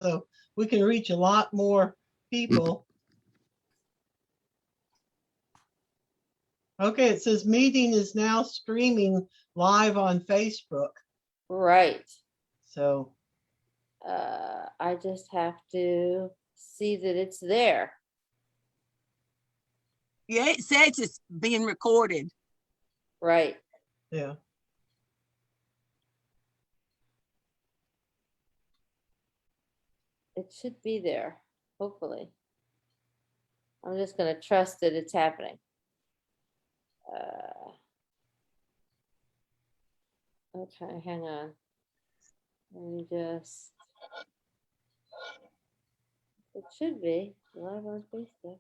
so we can reach a lot more people. Okay, it says meeting is now streaming live on Facebook. Right. So I just have to see that it's there. Yeah, it says it's being recorded. Right. yeah. It should be there, hopefully. I'm just going to trust that it's happening. Okay, hang on. Let me just. It should be live on Facebook.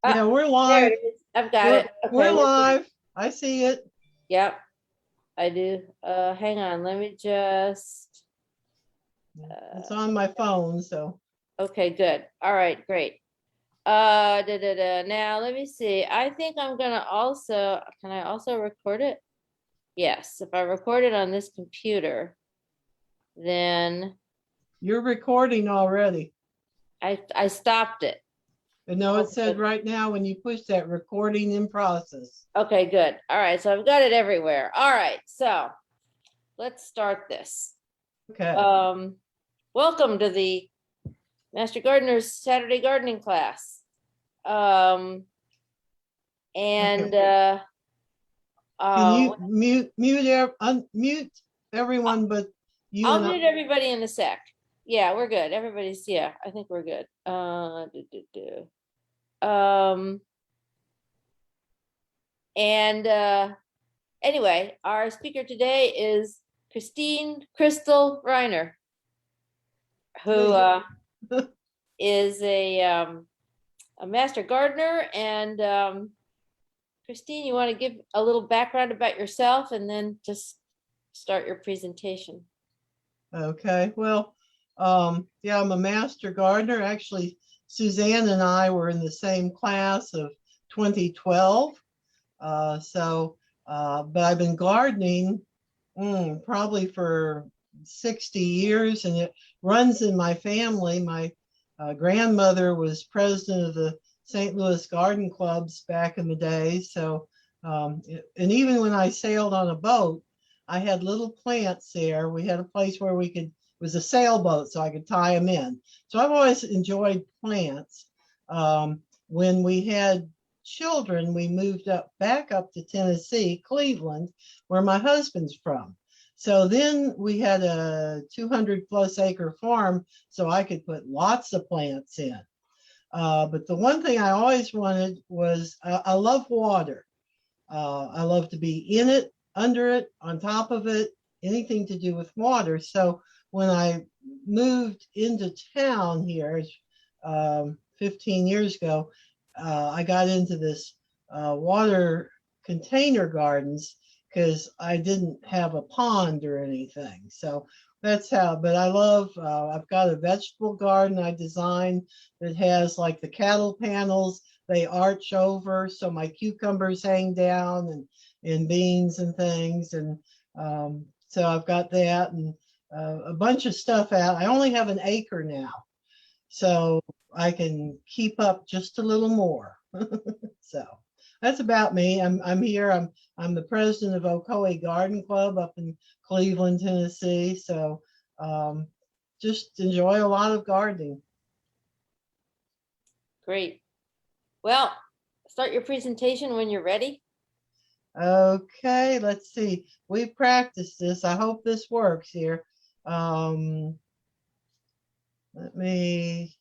Yeah, we're There live. it is. I've got it. Okay, We're live. I see it. Yep, I do. Hang on. Let me just. It's on my phone, so. Okay, good. All right, great. Now let me see. I think I'm gonna also, can I also record it? Yes, if I record it on this computer, then You're recording already. I stopped it. No, it said right now when you push that recording in process. Okay, good. All right, so I've got it everywhere. All right, so let's start this. Okay. Welcome to the Master Gardener's Saturday gardening class. Can you unmute everyone but you? I'll mute everybody in a sec. Yeah, we're good. Everybody's, yeah, I think we're good. Anyway, our speaker today is Crystal Rymer, who is a master gardener. And Christine, you want to give a little background about yourself and then just start your presentation? Okay, well, yeah, I'm a master gardener. Actually, Suzanne and I were in the same class of 2012. But I've been gardening probably for 60 years, and it runs in my family. My grandmother was president of the St. Louis Garden Clubs back in the day. So, and even when I sailed on a boat, I had little plants there. We had a place where it was a sailboat, so I could tie them in. So I've always enjoyed plants. When we had children, we moved back up to Tennessee, Cleveland, where my husband's from. So then we had a 200+ acre farm, so I could put lots of plants in. But the one thing I always wanted was, I love water. I love to be in it, under it, on top of it, anything to do with water. So when I moved into town here 15 years ago, I got into this water container gardens because I didn't have a pond or anything. So that's how, but I love, I've got a vegetable garden I designed that has like the cattle panels, they arch over, so my cucumbers hang down, and beans and things. And so I've got that and a bunch of stuff out. I only have an acre now, so I can keep up just a little more. So that's about me. I'm here. I'm the president of Ocoee Garden Club up in Cleveland, Tennessee. So just enjoy a lot of gardening. Great. Well, start your presentation when you're ready. Okay, let's see. We practiced this. I hope this works here. Let me,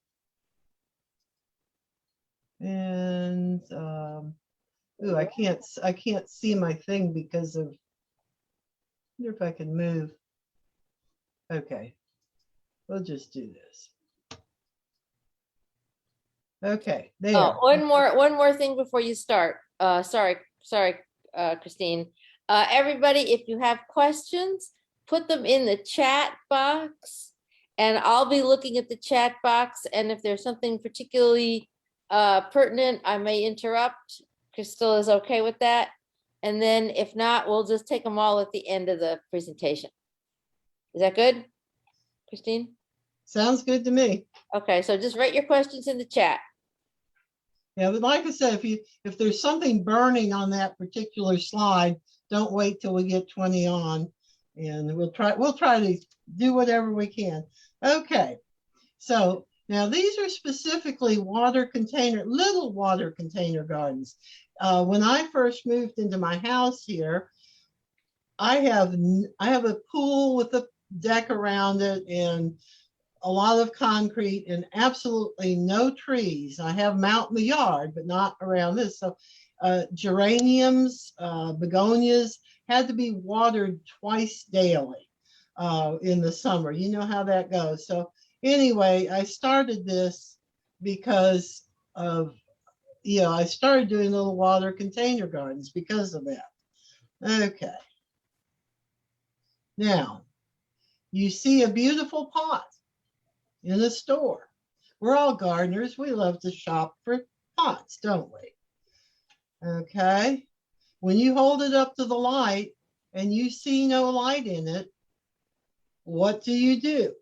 and ooh, I can't see my thing because of, I wonder if I can move. Okay, we'll just do this. Okay, there. Oh, one more thing before you start. Sorry, Christine. Everybody, if you have questions, put them in the chat box, and I'll be looking at the chat box. And if there's something particularly pertinent, I may interrupt. Crystal is okay with that. And then if not, we'll just take them all at the end of the presentation. Is that good, Christine? Sounds good to me. Okay, so just write your questions in the chat. Yeah, but like I said, if there's something burning on that particular slide, don't wait till we get 20 on, and we'll try to do whatever we can. Okay, so now these are specifically little water container gardens. When I first moved into my house here, I have a pool with a deck around it and a lot of concrete and absolutely no trees. I have them out in the yard, but not around this. So geraniums, begonias had to be watered twice daily in the summer. You know how that goes. So anyway, I started this because of, I started doing little water container gardens because of that. Okay. Now, you see a beautiful pot in a store. We're all gardeners. We love to shop for pots, don't we? Okay. When you hold it up to the light and you see no light in it, what do?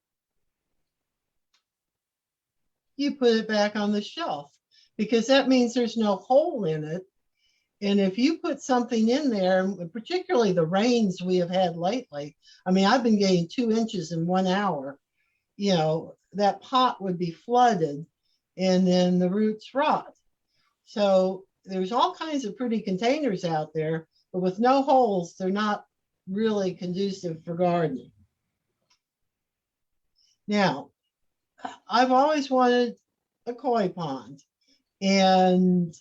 You put it back on the shelf because that means there's no hole in it. And if you put something in there, particularly the rains we have had lately, I mean, I've been getting 2 inches in 1 hour, that pot would be flooded and then the roots rot. So there's all kinds of pretty containers out there, but with no holes, they're not really conducive for gardening. Now, I've always wanted a koi pond, and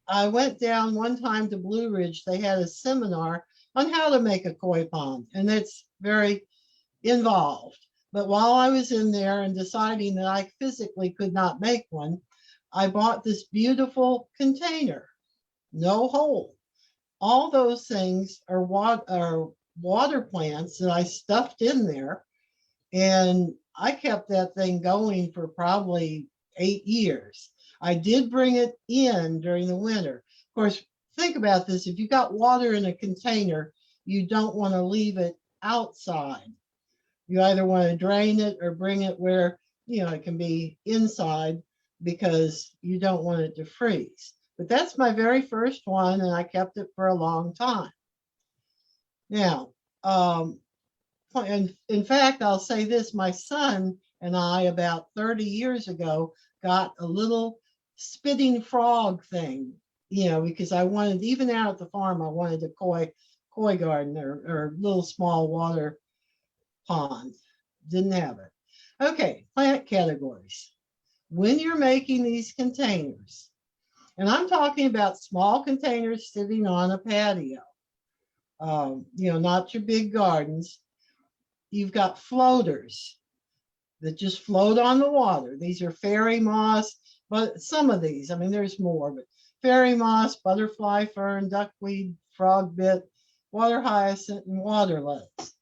I went down one time to Blue Ridge. They had a seminar on how to make a koi pond, and it's very involved. But while I was in there and deciding that I physically could not make one, I bought this beautiful container, no hole. All those things are water plants that I stuffed in there, and I kept that thing going for probably 8 years. I did bring it in during the winter. Of course, think about this. If you got water in a container, you don't want to leave it outside. You either want to drain it or bring it where, it can be inside because you don't want it to freeze. But that's my very first one, and I kept it for a long time. Now, and in fact, I'll say this, my son and I, about 30 years ago, got a little spitting frog thing, because I wanted, even out at the farm, I wanted a koi garden or little small water pond. Didn't have it. Okay, plant categories. When you're making these containers, and I'm talking about small containers sitting on a patio, not your big gardens. You've got floaters that just float on the water. These are fairy moss, but some of these, I mean, there's more, but fairy moss, butterfly fern, duckweed, frogbit, water hyacinth, and water lettuce.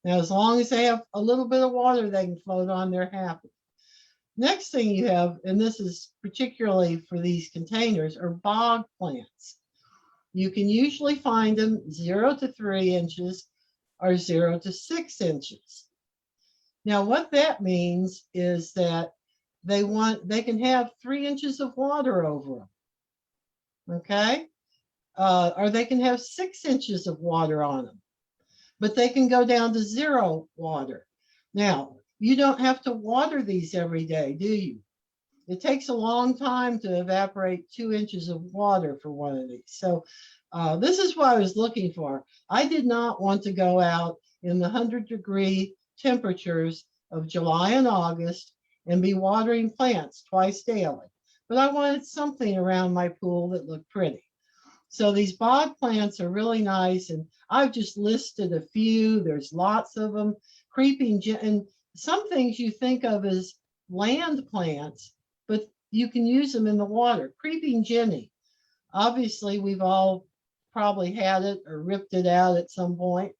Now, as long as they have a little bit of water they can float on, they're happy. Next thing you have, and this is particularly for these containers, are bog plants. You can usually find them 0 to 3 inches or 0 to 6 inches. Now, what that means is that they can have 3 inches of water over them, okay? Or they can have 6 inches of water on them, but they can go down to 0 water. Now, you don't have to water these every day, do you? It takes a long time to evaporate 2 inches of water for one of these. So this is what I was looking for. I did not want to go out in the 100-degree temperatures of July and August and be watering plants twice daily. But I wanted something around my pool that looked pretty. So these bog plants are really nice, and I've just listed a few. There's lots of them. And some things you think of as land plants, but you can use them in the water. Creeping Jenny. Obviously, we've all probably had it or ripped it out at some point,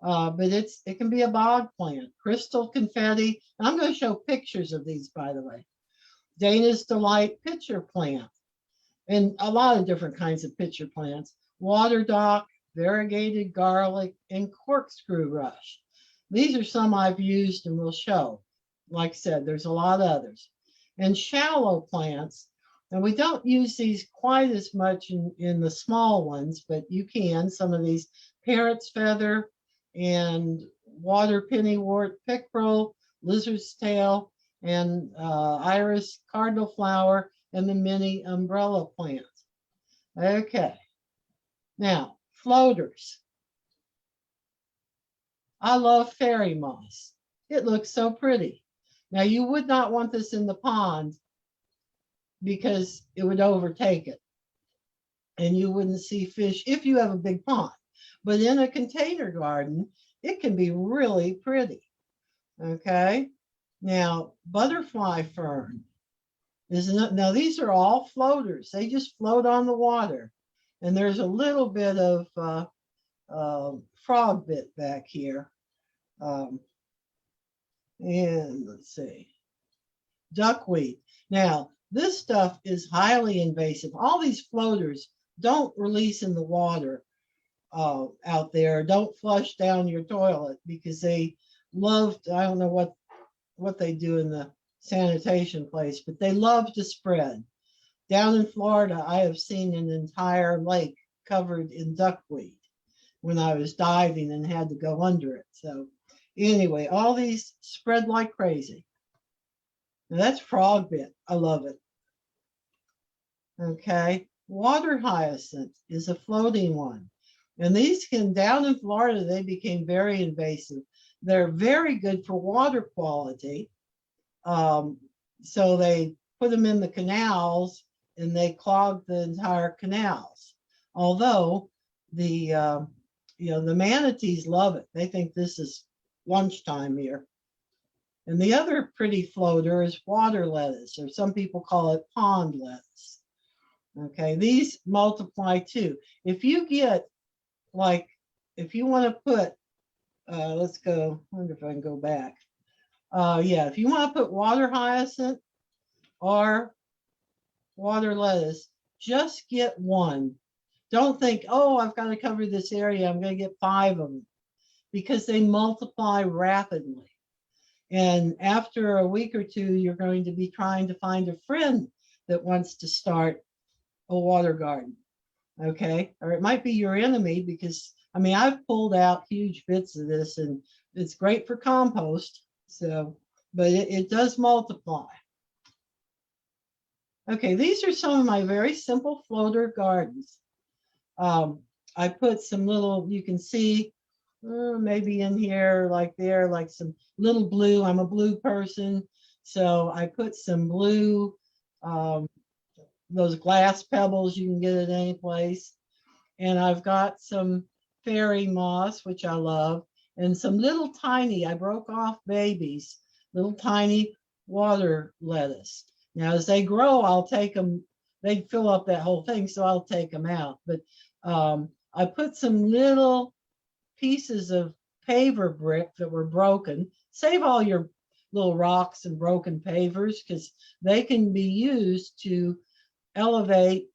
but it can be a bog plant. Crystal confetti. And I'm going to show pictures of these, by the way. Dana's Delight pitcher plant, and a lot of different kinds of pitcher plants. Water dock, variegated garlic, and corkscrew rush. These are some I've used and will show. Like I said, there's a lot of others. And shallow plants, and we don't use these quite as much in the small ones, but you can. Some of these parrot's feather and water pennywort, pickerel, lizard's tail, and iris cardinal flower, and the mini umbrella plant. Okay. Now, floaters. I love fairy moss. It looks so pretty. Now, you would not want this in the pond because it would overtake it and you wouldn't see fish if you have a big pond. But in a container garden, it can be really pretty. Okay. Now, butterfly fern. Now, these are all floaters. They just float on the water. And there's a little bit of frog bit back here. And let's see, duckweed. Now, this stuff is highly invasive. All these floaters don't release in the water out there. Don't flush down your toilet because they love, I don't know what they do in the sanitation place, but they love to spread. Down in Florida, I have seen an entire lake covered in duckweed when I was diving and had to go under it. So anyway, all these spread like crazy. Now that's frog bit. I love it. Okay, water hyacinth is a floating one. And these can, down in Florida, they became very invasive. They're very good for water quality. So they put them in the canals and they clog the entire canals. Although the manatees love it. They think this is lunchtime here. And the other pretty floater is water lettuce, or some people call it pond lettuce. Okay, these multiply too. If you get, like, if you want to put, let's go, I wonder if I can go back. Yeah, if you want to put water hyacinth or water lettuce, just get one. Don't think, oh, I've got to cover this area. I'm going to get 5 of them, because they multiply rapidly. And after a week or two, you're going to be trying to find a friend that wants to start a water garden. Okay. Or it might be your enemy, because I mean, I've pulled out huge bits of this and it's great for compost. So, but it does multiply. Okay. These are some of my very simple floater gardens. I put some little, you can see maybe in here, like there, like some little blue. I'm a blue person. So I put some blue, those glass pebbles you can get at any place. And I've got some fairy moss, which I love, and some little tiny, I broke off babies, little tiny water lettuce. Now, as they grow, I'll take them, they fill up that whole thing, so I'll take them out. But I put some little pieces of paver brick that were broken. Save all your little rocks and broken pavers, because they can be used to elevate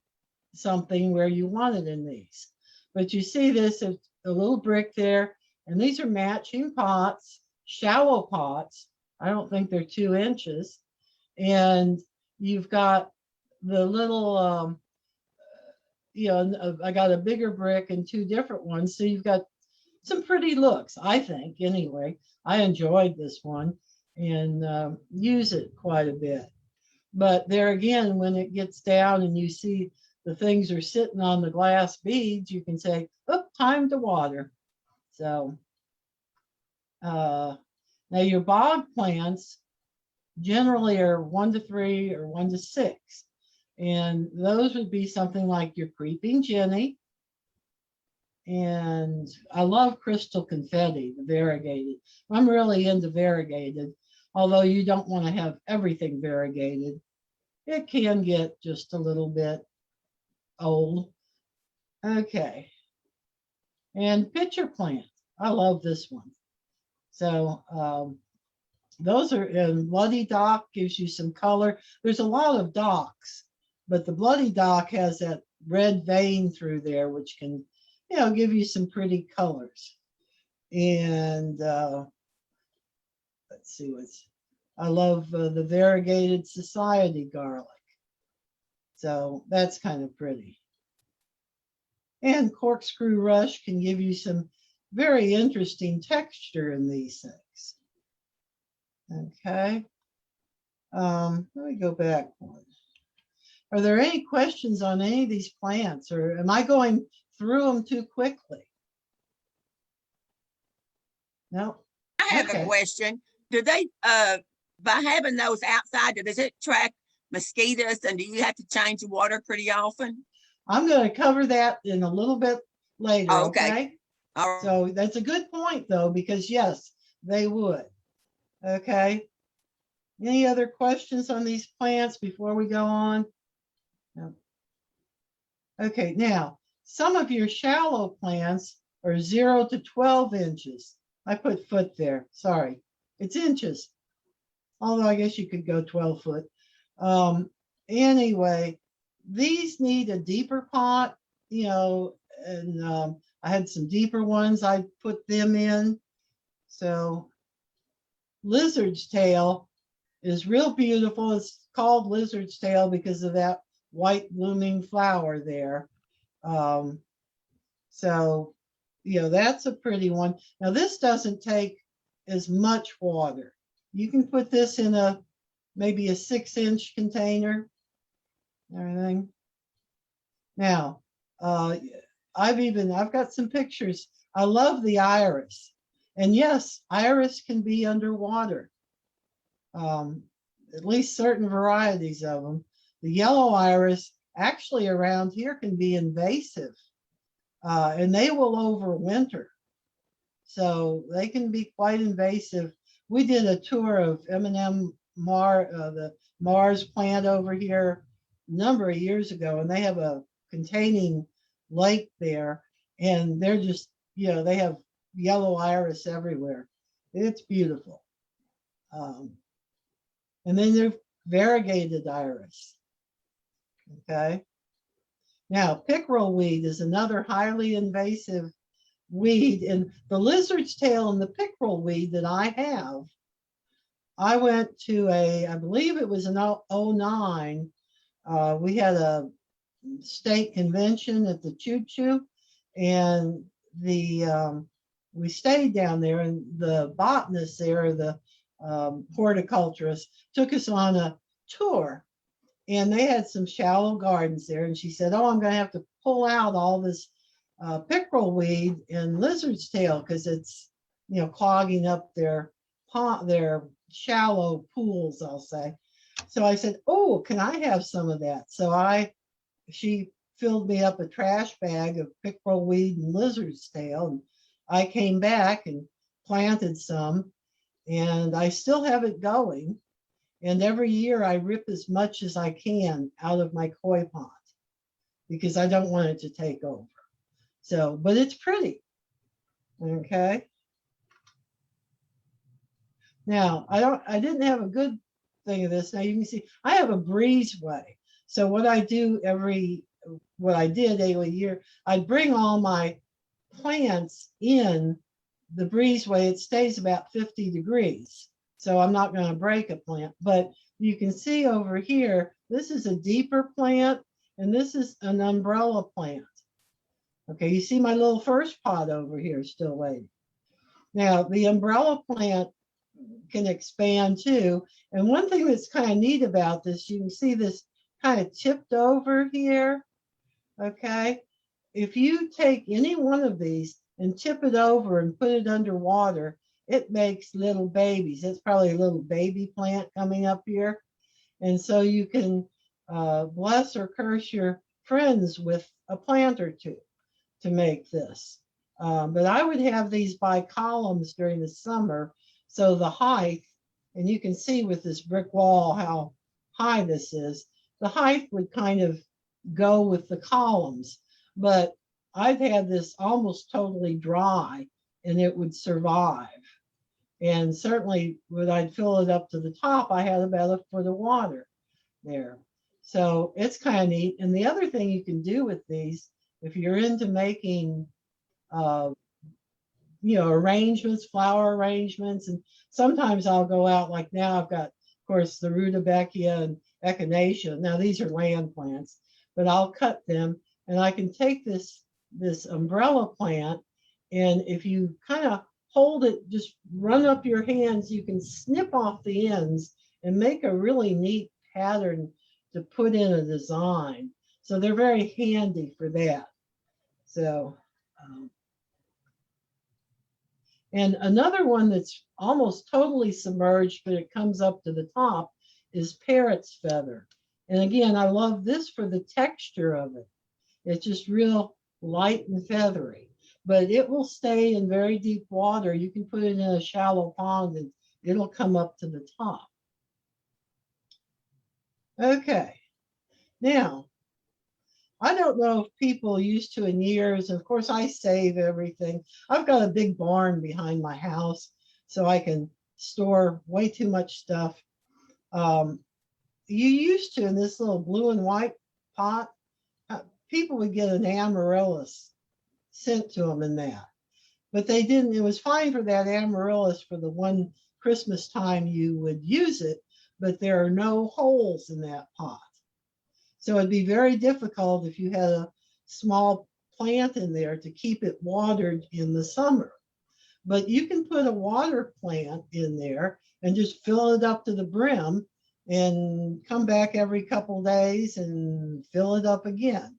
something where you want it in these. But you see this, a little brick there, and these are matching pots, shallow pots. I don't think they're 2 inches. And you've got the little, I got a bigger brick and 2 different ones. So you've got some pretty looks, I think, anyway. I enjoyed this one and use it quite a bit. But there again, when it gets down and you see the things are sitting on the glass beads, you can say, oh, time to water. So now your bog plants generally are 1 to 3 or 1 to 6. And those would be something like your creeping Jenny. And I love crystal confetti, the variegated. I'm really into variegated, although you don't want to have everything variegated. It can get just a little bit old. Okay. And pitcher plant. I love this one. So those are, and bloody dock gives you some color. There's a lot of docks, but the bloody dock has that red vein through there, which can, give you some pretty colors. And let's see I love the variegated society garlic. So that's kind of pretty. And corkscrew rush can give you some very interesting texture in these things. Okay. Let me go back one. Are there any questions on any of these plants, or am I going through them too quickly? No. I have Okay. a question. Do they, by having those outside, does it attract mosquitoes, and do you have to change the water pretty often? I'm going to cover that in a little bit later. Oh, okay. okay. All right. So that's a good point, though, because yes, they would. Okay. Any other questions on these plants before we go on? No. Okay, now some of your shallow plants are 0 to 12 inches. I put foot there. Sorry, it's inches. Although I guess you could go 12 foot. Anyway, these need a deeper pot, and I had some deeper ones. I put them in. So lizard's tail is real beautiful. It's called lizard's tail because of that white blooming flower there. So, that's a pretty one. Now this doesn't take as much water. You can put this in maybe a 6-inch container, everything. Now, I've got some pictures. I love the iris. And yes, iris can be underwater. At least certain varieties of them. The yellow iris actually around here can be invasive, and they will overwinter. So they can be quite invasive. We did a tour of M&M the Mars plant over here a number of years ago, and they have a containing lake there, and they're just, they have yellow iris everywhere. It's beautiful. And then there's variegated iris. Okay. Now, pickerel weed is another highly invasive weed. And the lizard's tail and the pickerel weed that I have, I went to I believe it was in 2009. We had a state convention at the Choo Choo, and we stayed down there, and the botanist there, the horticulturist, took us on a tour, and they had some shallow gardens there, and she said, oh, I'm going to have to pull out all this pickerel weed and lizard's tail because it's clogging up their shallow pools, I'll say. So I said, oh, can I have some of that? So she filled me up a trash bag of pickerel weed and lizard's tail, and I came back and planted some, and I still have it going. And every year I rip as much as I can out of my koi pond because I don't want it to take over. So, but it's pretty. Okay. Now, I didn't have a good thing of this. Now you can see I have a breezeway. So what I did every year, I'd bring all my plants in the breezeway. It stays about 50 degrees. So I'm not going to break a plant, but you can see over here, this is a deeper plant and this is an umbrella plant. Okay, you see my little first pot over here still waiting. Now the umbrella plant can expand too. And one thing that's kind of neat about this, you can see this kind of tipped over here. Okay, if you take any one of these and tip it over and put it underwater, it makes little babies. That's probably a little baby plant coming up here. And so you can bless or curse your friends with a plant or two to make this. But I would have these by columns during the summer. So the height, and you can see with this brick wall how high this is, the height would kind of go with the columns. But I'd have this almost totally dry and it would survive. And certainly when I'd fill it up to the top, I had about a foot of water there. So it's kind of neat. And the other thing you can do with these, if you're into making, uh, arrangements, flower arrangements, and sometimes I'll go out, like now I've got, of course, the rudbeckia and echinacea. Now these are land plants, but I'll cut them and I can take this umbrella plant, and if you kind of hold it, just run up your hands, you can snip off the ends and make a really neat pattern to put in a design. So they're very handy for that. So, and another one that's almost totally submerged, but it comes up to the top, is parrot's feather. And again, I love this for the texture of it. It's just real light and feathery, but it will stay in very deep water. You can put it in a shallow pond and it'll come up to the top. Okay, now, I don't know if people used to in years, of course I save everything. I've got a big barn behind my house, so I can store way too much stuff. You used to, in this little blue and white pot, people would get an amaryllis sent to them in that. But they didn't, it was fine for that amaryllis for the one Christmas time you would use it, but there are no holes in that pot. So it'd be very difficult if you had a small plant in there to keep it watered in the summer. But you can put a water plant in there and just fill it up to the brim and come back every couple days and fill it up again.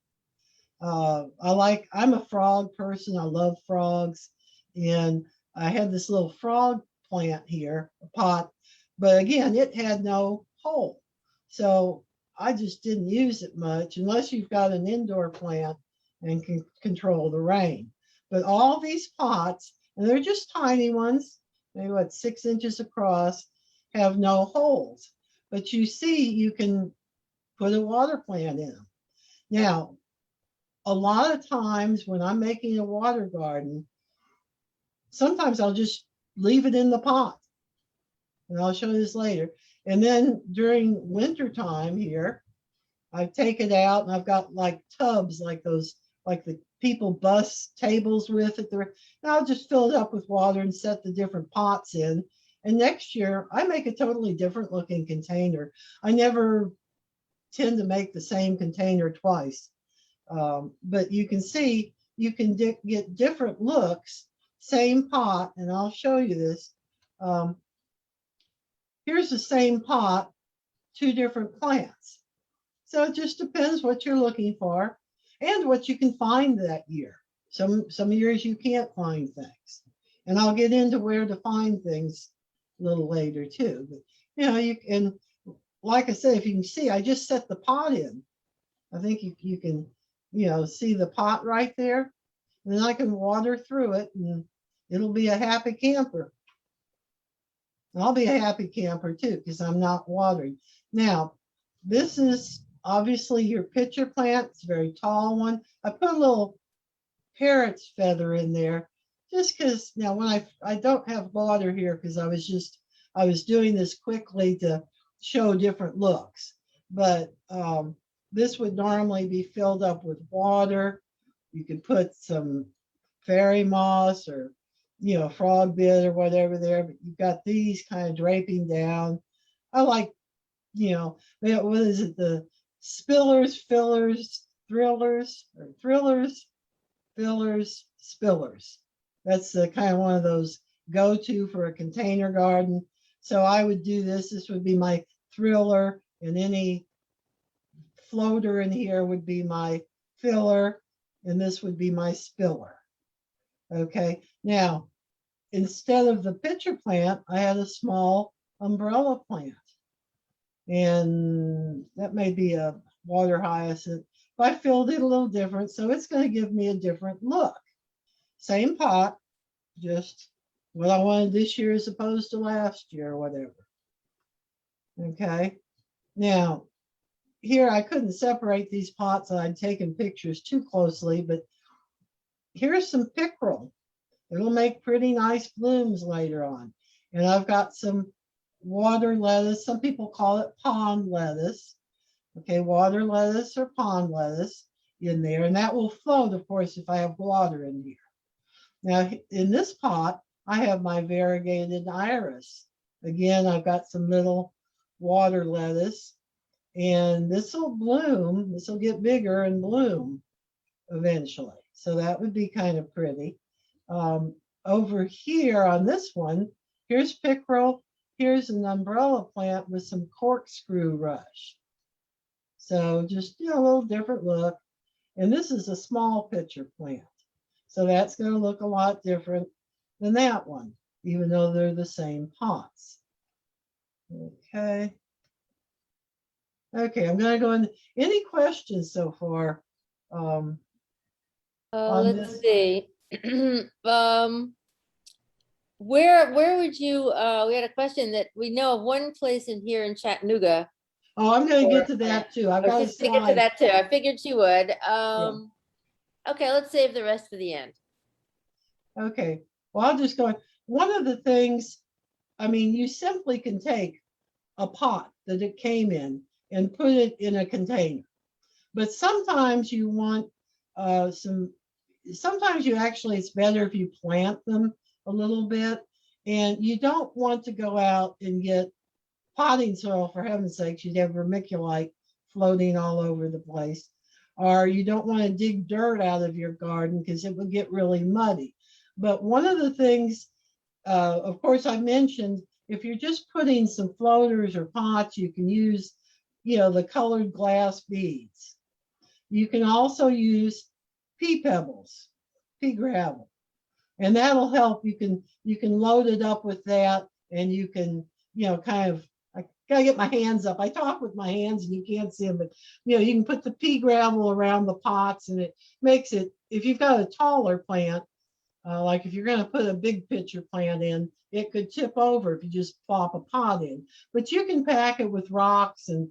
I'm a frog person. I love frogs. And I had this little frog plant here, a pot, but again, it had no hole. So I just didn't use it much unless you've got an indoor plant and can control the rain. But all these pots, and they're just tiny ones, maybe 6 inches across, have no holes. But you see, you can put a water plant in them. Now, a lot of times when I'm making a water garden, sometimes I'll just leave it in the pot. And I'll show you this later. And then during winter time here, I take it out and I've got like tubs like those, like the people bus tables with it. And I'll just fill it up with water and set the different pots in. And next year I make a totally different looking container. I never tend to make the same container twice. But you can see, you can get different looks, same pot, and I'll show you this. Here's the same pot, 2 different plants. So it just depends what you're looking for and what you can find that year. Some years you can't find things. And I'll get into where to find things a little later too. But you can, like I said, if you can see, I just set the pot in. I think you can, see the pot right there. And then I can water through it and it'll be a happy camper. I'll be a happy camper too, because I'm not watering. Now, this is obviously your pitcher plant. It's a very tall one. I put a little parrot's feather in there just because now when I don't have water here because I was doing this quickly to show different looks. But this would normally be filled up with water. You could put some fairy moss or frog bit or whatever there, but you've got these kind of draping down. I like, what is it? The spillers, fillers, thrillers, or thrillers, fillers, spillers. That's the kind of one of those go-to for a container garden. So I would do this. This would be my thriller, and any floater in here would be my filler, and this would be my spiller. Okay, now, instead of the pitcher plant, I had a small umbrella plant. And that may be a water hyacinth, but I filled it a little different, so it's going to give me a different look. Same pot, just what I wanted this year as opposed to last year or whatever. Okay, now, here I couldn't separate these pots. I'd taken pictures too closely, but here's some pickerel. It'll make pretty nice blooms later on. And I've got some water lettuce. Some people call it pond lettuce. Okay, water lettuce or pond lettuce in there. And that will float, of course, if I have water in here. Now, in this pot, I have my variegated iris. Again, I've got some little water lettuce. And this will bloom. This will get bigger and bloom eventually. So that would be kind of pretty. Over here on this one, here's pickerel. Here's an umbrella plant with some corkscrew rush. So just, a little different look. And this is a small pitcher plant. So that's going to look a lot different than that one, even though they're the same pots. Okay. Okay, I'm going to go in. Any questions so far? On Let's this? see. Where would you, we had a question that we know of one place in here in Chattanooga. Oh, I'm going to get to that too. I've I got was a just gonna get to slide. that too. I figured you would. Okay, let's save the rest for the end. Okay, well, I'll just go. One of the things, I mean, you simply can take a pot that it came in and put it in a container. But sometimes you want sometimes you actually, it's better if you plant them a little bit. And you don't want to go out and get potting soil, for heaven's sakes. You'd have vermiculite floating all over the place. Or you don't want to dig dirt out of your garden because it would get really muddy. But one of the things, of course, I mentioned, if you're just putting some floaters or pots, you can use, the colored glass beads. You can also use pea pebbles, pea gravel, and that'll help. You can load it up with that, and you can, kind of. I gotta get my hands up. I talk with my hands, and you can't see them, but you can put the pea gravel around the pots, and it makes it. If you've got a taller plant, like if you're going to put a big pitcher plant in, it could tip over if you just plop a pot in. But you can pack it with rocks and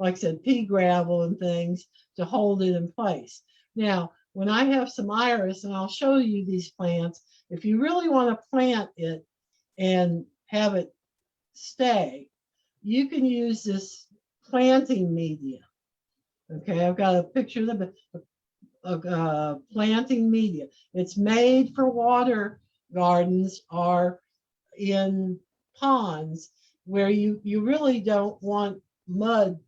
like I said, pea gravel and things to hold it in place. Now, when I have some iris, and I'll show you these plants, if you really want to plant it and have it stay, you can use this planting media. Okay, I've got a picture of the planting media. It's made for water gardens or in ponds where you really don't want mud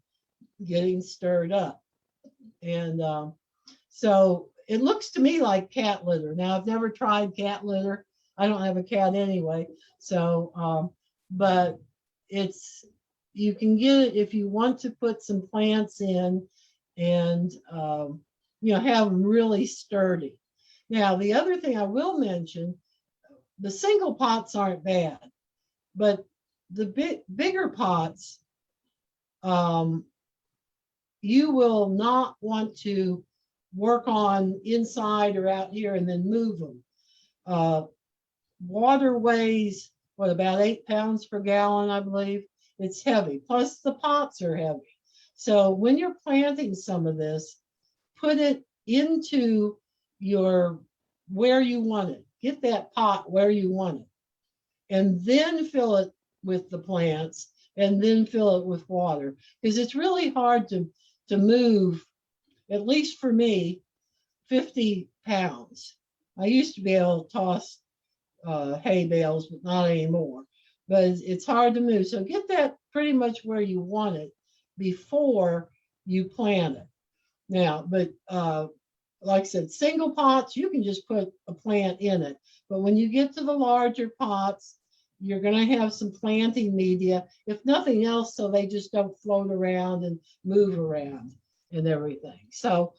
getting stirred up. And so it looks to me like cat litter. Now, I've never tried cat litter. I don't have a cat anyway. So, but you can get it if you want to put some plants in and, have them really sturdy. Now, the other thing I will mention, the single pots aren't bad, but the bigger pots, you will not want to work on inside or out here and then move them. Water weighs, about 8 pounds per gallon, I believe. It's heavy, plus the pots are heavy. So when you're planting some of this, put it into where you want it. Get that pot where you want it. And then fill it with the plants, and then fill it with water. Because it's really hard to move, at least for me, 50 pounds. I used to be able to toss hay bales, but not anymore. But it's hard to move. So get that pretty much where you want it before you plant it. Now, but like I said, single pots, you can just put a plant in it. But when you get to the larger pots, you're going to have some planting media, if nothing else, so they just don't float around and move around and everything. So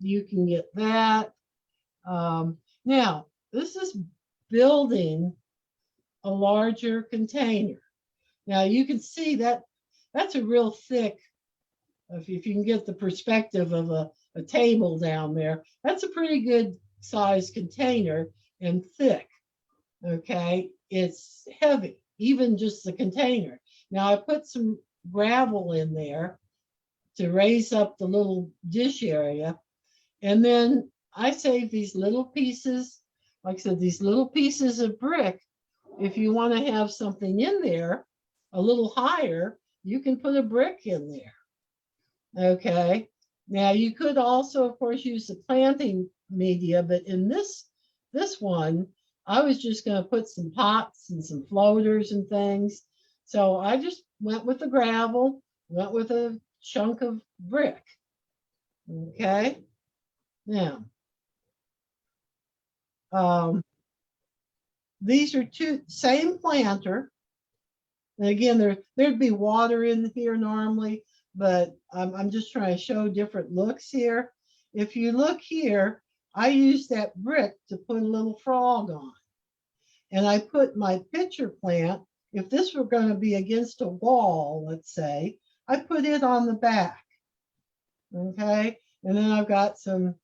you can get that. Now, this is building a larger container. Now, you can see that that's a real thick, if you can get the perspective of a table down there, that's a pretty good size container and thick. Okay, it's heavy, even just the container. Now I put some gravel in there to raise up the little dish area. And then I save these little pieces, like I said, these little pieces of brick if you want to have something in there a little higher, you can put a brick in there. Okay. Now you could also, of course, use the planting media, but in this one, I was just going to put some pots and some floaters and things. So I just went with the gravel, went with a chunk of brick. Okay. Now, these are two same planter. And again, there'd be water in here normally, but I'm just trying to show different looks here. If you look here, I used that brick to put a little frog on. And I put my pitcher plant, if this were going to be against a wall, let's say, I put it on the back. Okay. And then I've got some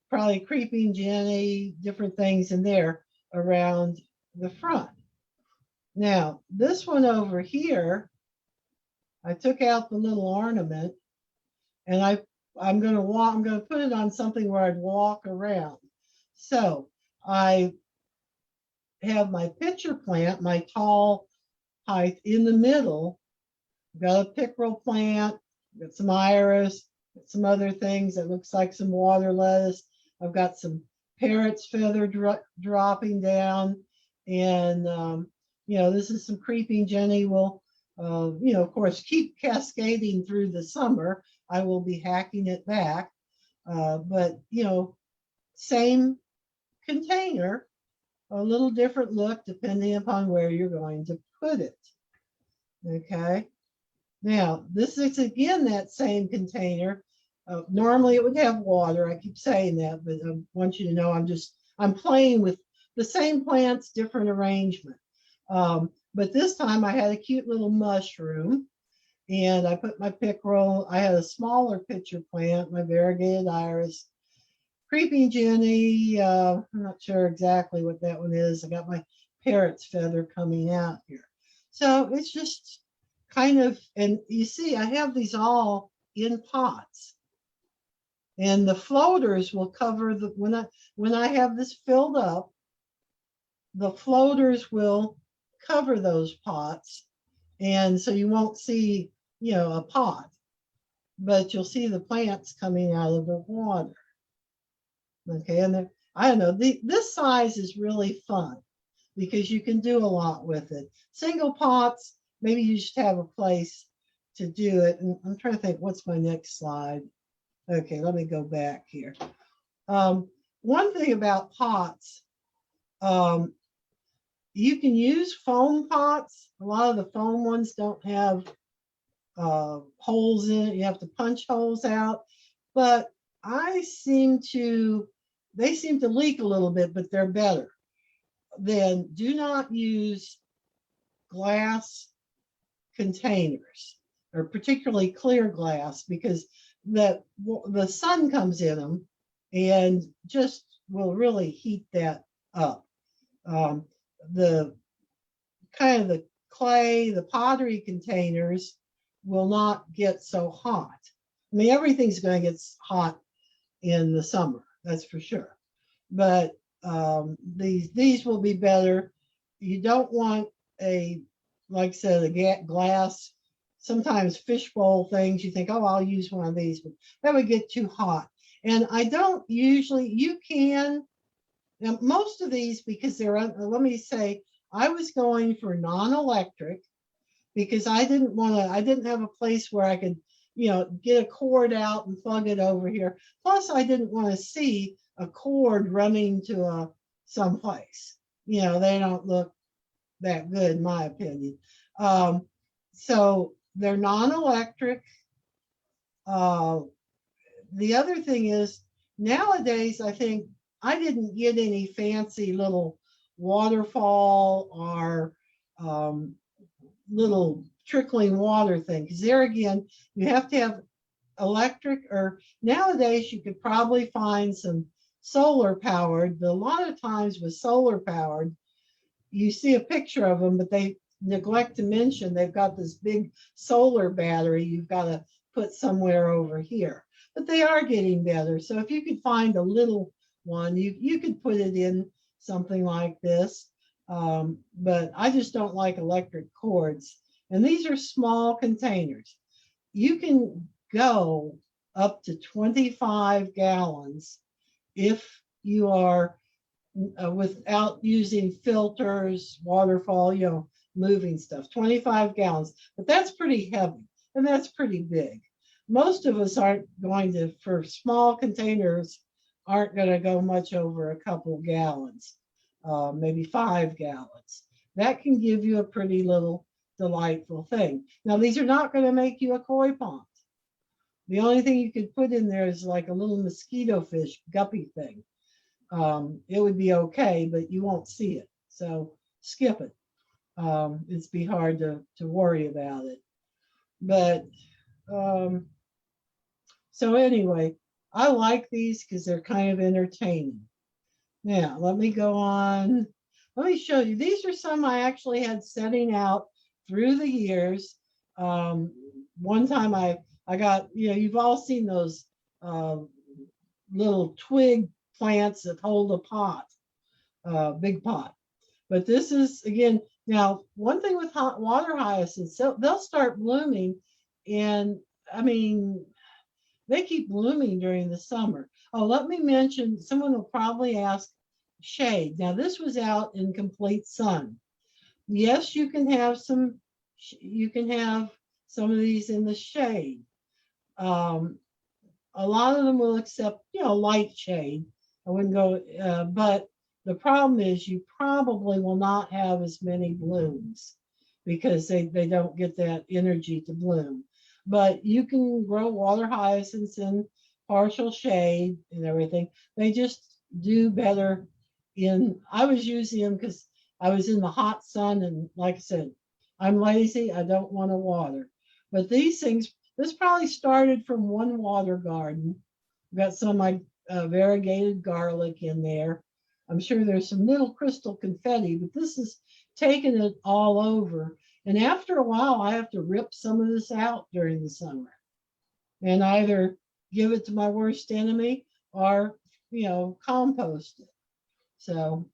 probably creeping Jenny, different things in there around the front. Now, this one over here, I took out the little ornament and I'm going to put it on something where I'd walk around. So I have my pitcher plant, my tall height in the middle. I've got a pickerel plant, got some iris, got some other things that looks like some water lettuce. I've got some parrot's feather dropping down, and this is some creeping Jenny will, of course, keep cascading through the summer. I will be hacking it back, but same container, a little different look depending upon where you're going to put it. Okay. Now, this is again that same container. Normally it would have water. I keep saying that, but I want you to know I'm playing with the same plants, different arrangement. But this time I had a cute little mushroom and I put my pickerel. I had a smaller pitcher plant, my variegated iris, creeping Jenny. I'm not sure exactly what that one is. I got my parrot's feather coming out here. So it's just kind of, and you see, I have these all in pots. And the floaters will cover when I have this filled up, the floaters will cover those pots. And so you won't see, a pot, but you'll see the plants coming out of the water. Okay, and I don't know, this size is really fun because you can do a lot with it. Single pots, maybe you just have a place to do it. And I'm trying to think, what's my next slide? Okay, let me go back here. One thing about pots, you can use foam pots. A lot of the foam ones don't have holes in it. You have to punch holes out. But they seem to leak a little bit, but they're better. Then do not use glass containers, or particularly clear glass, because the sun comes in them and just will really heat that up. The kind of the clay, the pottery containers will not get so hot. I mean, everything's going to get hot in the summer, that's for sure. But these will be better. You don't want like I said, a glass, sometimes fishbowl things. You think, oh, I'll use one of these, but that would get too hot. And I don't usually, you can, now most of these, because let me say, I was going for non-electric because I didn't have a place where I could, get a cord out and plug it over here. Plus, I didn't want to see a cord running to someplace. They don't look that good, in my opinion. So they're non-electric. The other thing is, nowadays, I think I didn't get any fancy little waterfall or little trickling water thing, because there again, you have to have electric, or nowadays you could probably find some solar powered, but a lot of times with solar powered, you see a picture of them, but they neglect to mention they've got this big solar battery you've got to put somewhere over here. But they are getting better. So if you could find a little one, you could put it in something like this. But I just don't like electric cords. And these are small containers. You can go up to 25 gallons if you are without using filters, waterfall, moving stuff, 25 gallons. But that's pretty heavy and that's pretty big. Most of us aren't going to, for small containers, aren't going to go much over a couple gallons, maybe 5 gallons. That can give you a pretty little delightful thing. Now, these are not going to make you a koi pond. The only thing you could put in there is like a little mosquito fish guppy thing. It would be okay, but you won't see it. So skip it. It's be hard to worry about it. But so anyway, I like these because they're kind of entertaining. Now, let me go on. Let me show you. These are some I actually had setting out through the years. One time I got, you've all seen those little twig plants that hold a pot, big pot. But this is, again, now, one thing with hot water hyacinths, so they'll start blooming. And I mean, they keep blooming during the summer. Oh, let me mention, someone will probably ask shade. Now, this was out in complete sun. Yes, you can have some of these in the shade. A lot of them will accept, light shade. I wouldn't go, but the problem is you probably will not have as many blooms because they don't get that energy to bloom. But you can grow water hyacinths in partial shade and everything. They just do better I was using them because I was in the hot sun, and like I said, I'm lazy, I don't want to water. But these things, this probably started from one water garden. I've got some of my variegated garlic in there. I'm sure there's some little crystal confetti, but this is taking it all over. And after a while, I have to rip some of this out during the summer and either give it to my worst enemy or, compost it. So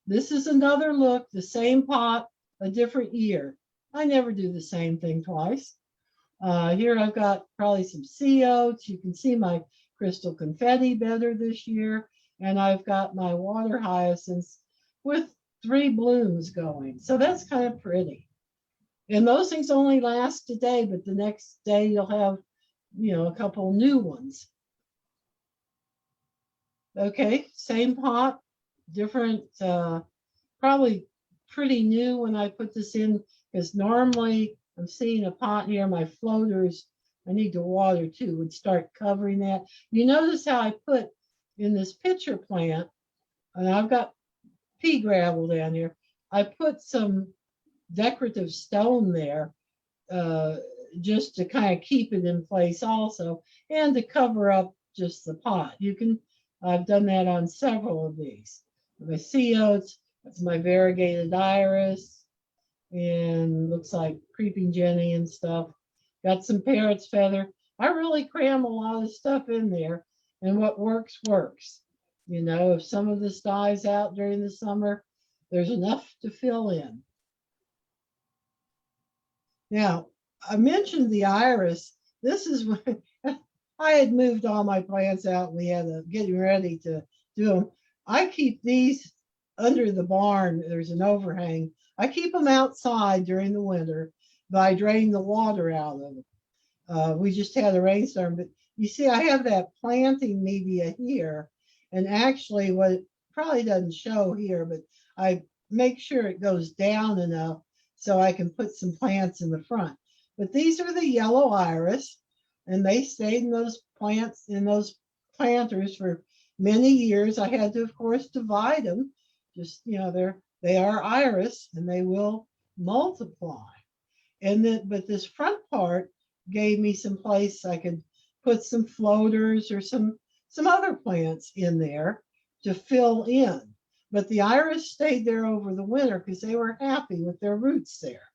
this is another look, the same pot, a different year. I never do the same thing twice. Here I've got probably some sea oats. You can see my crystal confetti better this year. And I've got my water hyacinths with 3 blooms going. So that's kind of pretty. And those things only last a day, but the next day you'll have, a couple new ones. Okay, same pot, different, probably pretty new when I put this in, because normally I'm seeing a pot here, my floaters, I need to water too, would start covering that. You notice how I put in this pitcher plant, and I've got pea gravel down here, I put some decorative stone there just to kind of keep it in place also, and to cover up just the pot. I've done that on several of these. My sea oats, that's my variegated iris, and looks like creeping Jenny and stuff. Got some parrot's feather. I really cram a lot of stuff in there, and what works, works. If some of this dies out during the summer, there's enough to fill in. Now, I mentioned the iris. This is when I had moved all my plants out and we had getting ready to do them. I keep these under the barn. There's an overhang. I keep them outside during the winter, but I drain the water out of them. We just had a rainstorm, but you see, I have that planting media here. And actually, what it probably doesn't show here, but I make sure it goes down enough so I can put some plants in the front. But these are the yellow iris, and they stayed in those plants, in those planters for many years. I had to, of course, divide them. Just, they are iris and they will multiply. But this front part gave me some place I could put some floaters or some other plants in there to fill in. But the iris stayed there over the winter because they were happy with their roots there.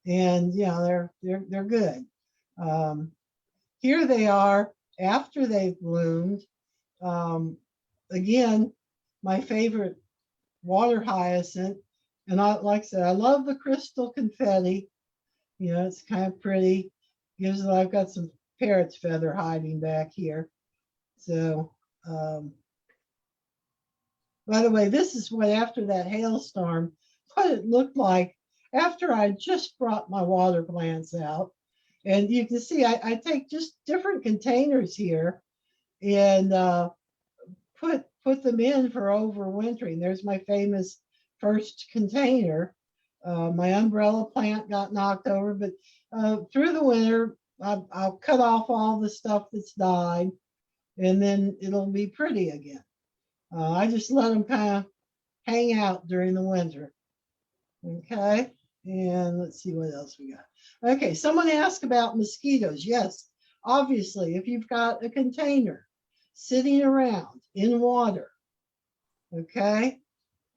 And they're good. Here they are after they've bloomed. Again, my favorite water hyacinth. And like I said, I love the crystal confetti. It's kind of pretty. I've got some parrot's feather hiding back here. So, by the way, this is what after that hailstorm, what it looked like after I just brought my water plants out. And you can see I take just different containers here and put them in for overwintering. There's my famous first container. My umbrella plant got knocked over, but through the winter, I'll cut off all the stuff that's died, and then it'll be pretty again. I just let them kind of hang out during the winter. Okay, and let's see what else we got. Okay, someone asked about mosquitoes. Yes, obviously, if you've got a container sitting around in water, okay,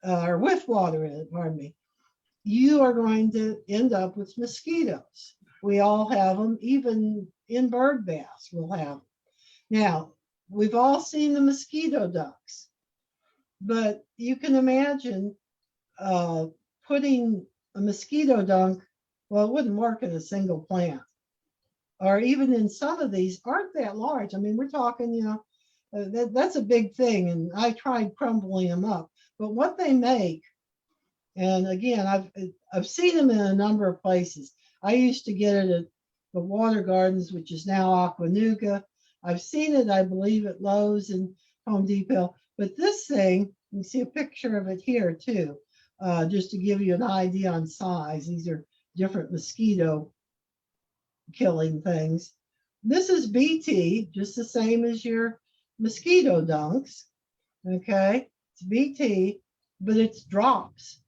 or with water in it, pardon me, you are going to end up with mosquitoes. We all have them, even in bird baths, we'll have them. Now, we've all seen the mosquito ducks, but you can imagine putting a mosquito dunk, well, it wouldn't work in a single plant. Or even in some of these aren't that large. I mean, we're talking, that's a big thing. And I tried crumbling them up. But what they make, and again, I've seen them in a number of places. I used to get it at the Water Gardens, which is now Aquanuga. I've seen it, I believe, at Lowe's and Home Depot. But this thing, you can see a picture of it here too, just to give you an idea on size. These are different mosquito killing things. This is BT, just the same as your mosquito dunks. Okay, it's BT, but it's drops.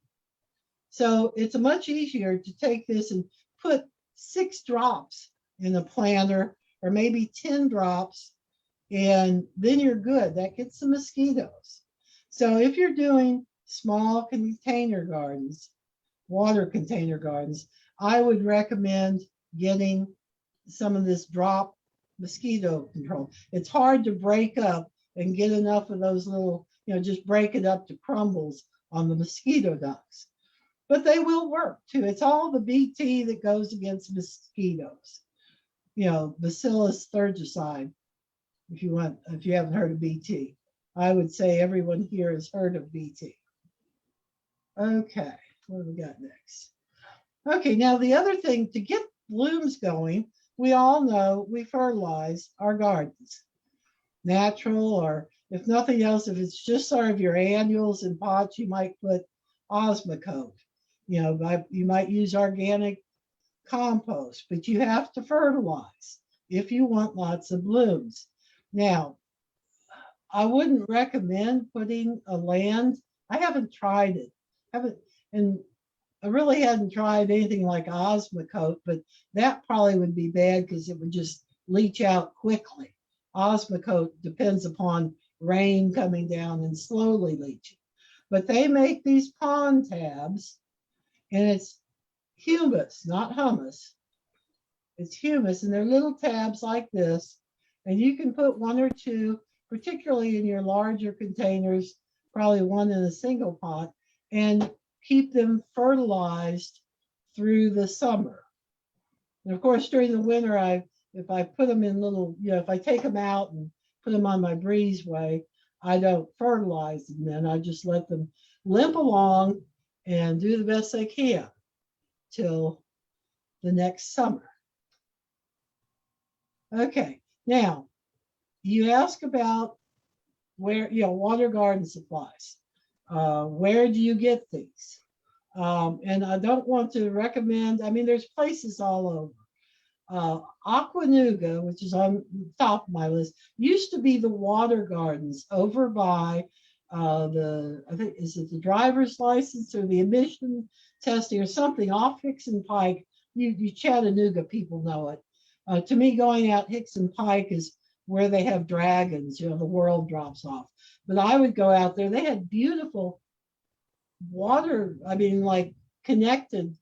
So it's much easier to take this and put 6 drops in a planter, or maybe 10 drops, and then you're good. That gets the mosquitoes. So if you're doing small container gardens, water container gardens, I would recommend getting some of this drop mosquito control. It's hard to break up and get enough of those little, just break it up to crumbles on the mosquito ducks. But they will work too. It's all the BT that goes against mosquitoes. Bacillus thuringiensis, if you haven't heard of BT. I would say everyone here has heard of BT. Okay, what do we got next? Okay, now the other thing, to get blooms going, we all know we fertilize our gardens. Natural, or if nothing else, if it's just sort of your annuals and pots, you might put Osmocote. You might use organic compost, but you have to fertilize if you want lots of blooms. Now, I wouldn't recommend putting a land. I haven't tried it. And I really hadn't tried anything like Osmocote, but that probably would be bad because it would just leach out quickly. Osmocote depends upon rain coming down and slowly leaching. But they make these pond tabs, and it's humus, not hummus. It's humus, and they're little tabs like this. And you can put 1 or 2, particularly in your larger containers, probably 1 in a single pot, and keep them fertilized through the summer. And of course, during the winter, if I put them in little, if I take them out and put them on my breezeway, I don't fertilize them then. I just let them limp along and do the best they can till the next summer. Okay, now you ask about where, water garden supplies. Where do you get these? And I don't want to recommend, there's places all over. Aquanuga, which is on the top of my list, used to be the Water Gardens over by I think, is it the driver's license or the emission testing or something off Hickson Pike? You Chattanooga people know it. To me, going out Hickson Pike is where they have dragons, the world drops off. But I would go out there. They had beautiful water, like connected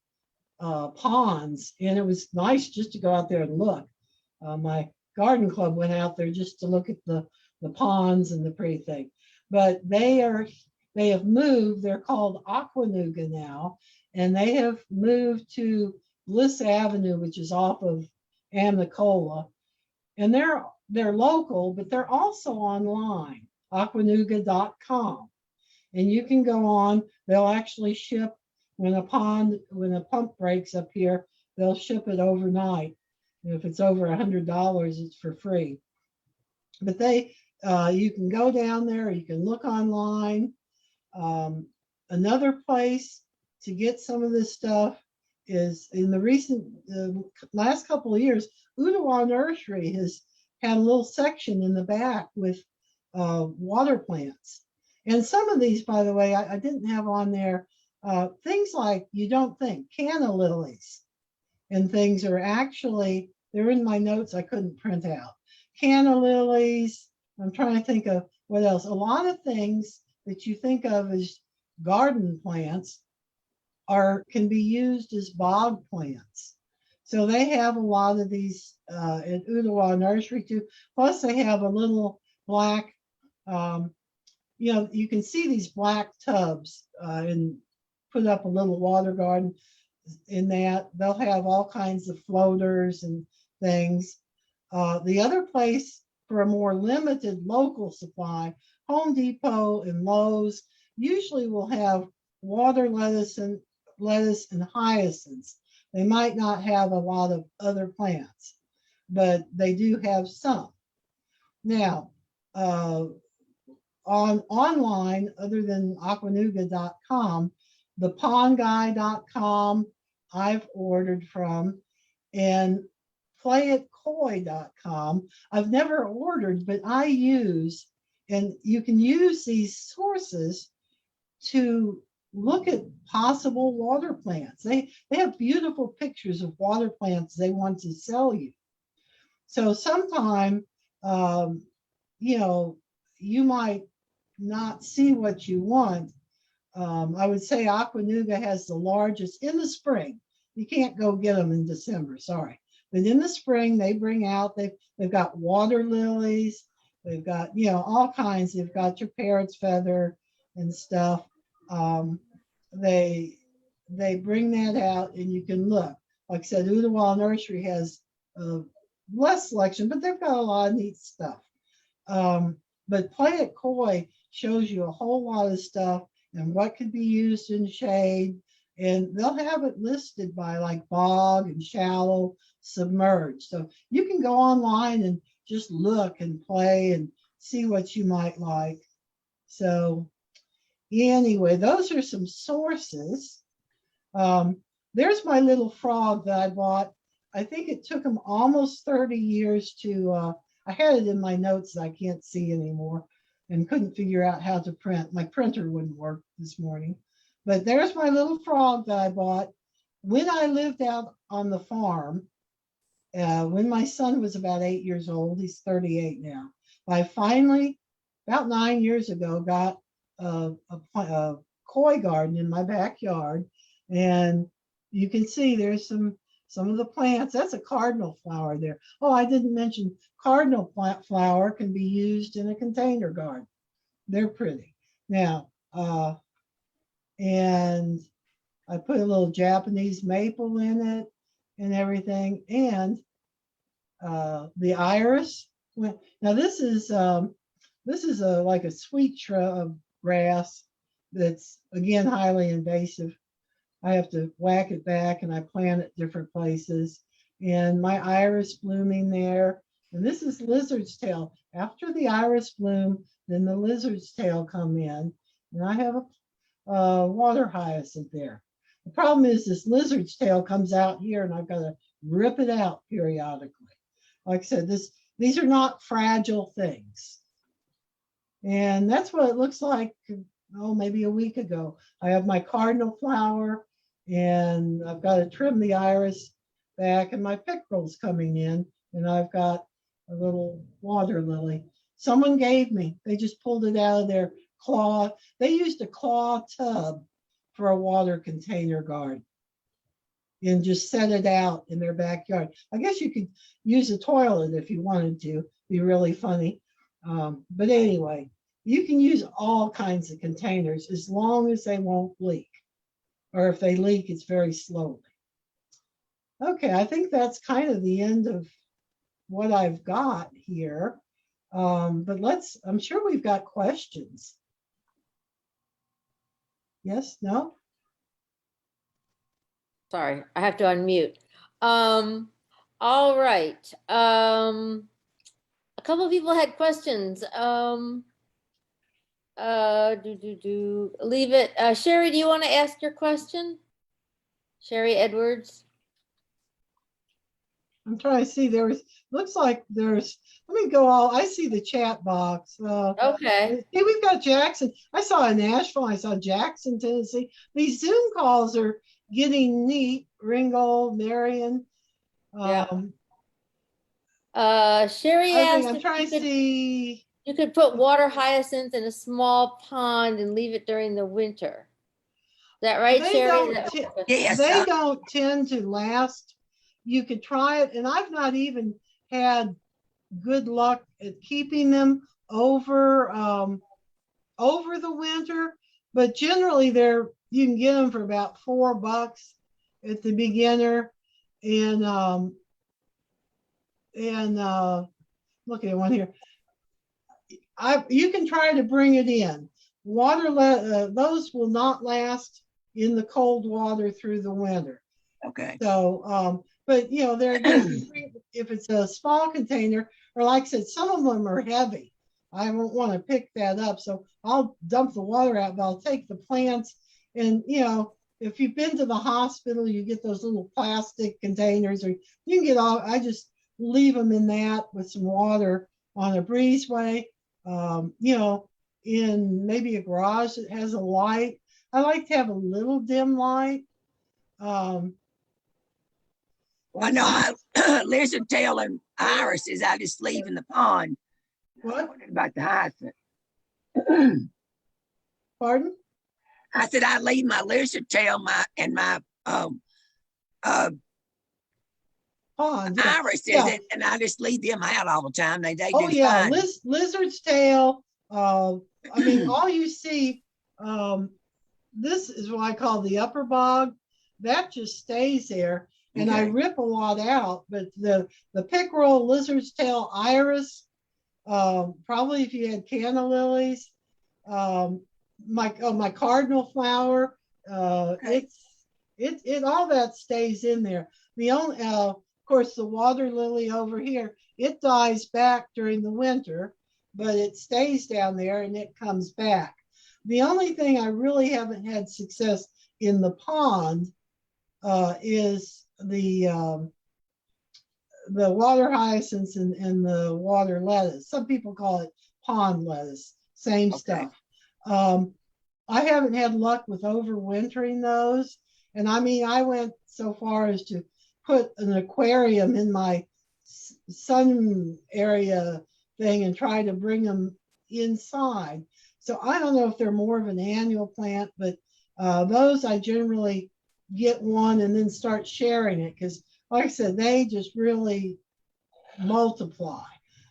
ponds, and it was nice just to go out there and look. My garden club went out there just to look at the ponds and the pretty thing. But they are they have moved. They're called Aquanuga now, and they have moved to Bliss Avenue, which is off of Amnicola. And they're local, but they're also online, aquanuga.com. And you can go on, they'll actually ship when a pump breaks up here, they'll ship it overnight. And if it's over $100, it's for free. But you can go down there, you can look online. Another place to get some of this stuff is in the last couple of years, Ottawa Nursery has had a little section in the back with water plants. And some of these, by the way, I didn't have on there, things like you don't think, canna lilies and things are actually, they're in my notes I couldn't print out. Canna lilies, I'm trying to think of what else. A lot of things that you think of as garden plants can be used as bog plants. So they have a lot of these at Ottawa Nursery too. Plus they have a little black, you can see these black tubs and put up a little water garden in that. They'll have all kinds of floaters and things. The other place for a more limited local supply, Home Depot and Lowe's usually will have water lettuce and hyacinths. They might not have a lot of other plants, but they do have some. Now, online, other than aquanuga.com, the pondguy.com I've ordered from, and playitcoy.com I've never ordered, but I use, and you can use these sources to look at possible water plants. They have beautiful pictures of water plants they want to sell you. So sometime, you might not see what you want. I would say Aquanuga has the largest in the spring. You can't go get them in December, sorry. But in the spring, they bring out, they've got water lilies, they've got, all kinds. They've got your parrot's feather and stuff. They bring that out and you can look. Like I said, Ottawa Nursery has less selection, but they've got a lot of neat stuff. But Play It Coy shows you a whole lot of stuff and what could be used in shade. And they'll have it listed by like bog and shallow, submerged. So you can go online and just look and play and see what you might like. So anyway, those are some sources. There's my little frog that I bought. I think it took him almost 30 years to, I had it in my notes that I can't see anymore and couldn't figure out how to print. My printer wouldn't work this morning. But there's my little frog that I bought when I lived out on the farm. When my son was about 8 years old, he's 38 now. I finally, about 9 years ago, got a koi garden in my backyard. And you can see there's some of the plants. That's a cardinal flower there. Oh, I didn't mention cardinal flower can be used in a container garden. They're pretty. Now, and I put a little Japanese maple in it and everything. And the iris. Now this is like a sweet shrub grass that's again highly invasive. I have to whack it back and I plant it different places. And my iris blooming there. And this is lizard's tail. After the iris bloom, then the lizard's tail come in. And I have a water hyacinth there. The problem is this lizard's tail comes out here and I've got to rip it out periodically. Like I said, these are not fragile things. And that's what it looks like, maybe a week ago. I have my cardinal flower and I've got to trim the iris back and my pickerel's coming in and I've got a little water lily. Someone gave me, they just pulled it out of their claw. They used a claw tub for a water container garden and just set it out in their backyard. I guess you could use a toilet if you wanted to, be really funny. But anyway, you can use all kinds of containers as long as they won't leak. Or if they leak, it's very slowly. Okay, I think that's kind of the end of what I've got here. But I'm sure we've got questions. Yes, no? Sorry, I have to unmute. All right. A couple of people had questions. Leave it. Sherry, do you want to ask your question? Sherry Edwards. I'm trying to see, looks like let me I see the chat box. Okay. Hey, we've got Jackson. I saw in Nashville, I saw Jackson, Tennessee. These Zoom calls are getting neat. Ringgold, Marion. Yeah. Sherry asked I'm trying to see. You could put water hyacinth in a small pond and leave it during the winter. Is that right, Sherry? Yes. They don't tend to last. You could try it, and I've not even had good luck at keeping them over the winter. But generally, you can get them for about $4 at the beginner, and look at one here. You can try to bring it in. Those will not last in the cold water through the winter. Okay. So, but they're if it's a small container, or like I said, some of them are heavy. I don't want to pick that up, so I'll dump the water out, but I'll take the plants. And if you've been to the hospital, you get those little plastic containers, or you can I just leave them in that with some water on a breezeway. In maybe a garage that has a light. I like to have a little dim light. Well, I know lizard tail and irises I just leave in the pond. What? About the hyacinth? Pardon? I said I leave my lizard tail and my pond, irises, and I just leave them out all the time. They oh yeah, fine. Lizard's tail. I mean, all you see. This is what I call the upper bog. That just stays there, and I rip a lot out. But the pickerel, lizard's tail, iris, probably if you had canna lilies, my cardinal flower, it all that stays in there. The only of course the water lily over here, it dies back during the winter, but it stays down there and it comes back. The only thing I really haven't had success in the pond is the water hyacinths and the water lettuce. Some people call it pond lettuce, same stuff. I haven't had luck with overwintering those. And I mean, I went so far as to put an aquarium in my sun area thing and try to bring them inside. So I don't know if they're more of an annual plant, but those I generally get one and then start sharing it because, like I said, they just really multiply.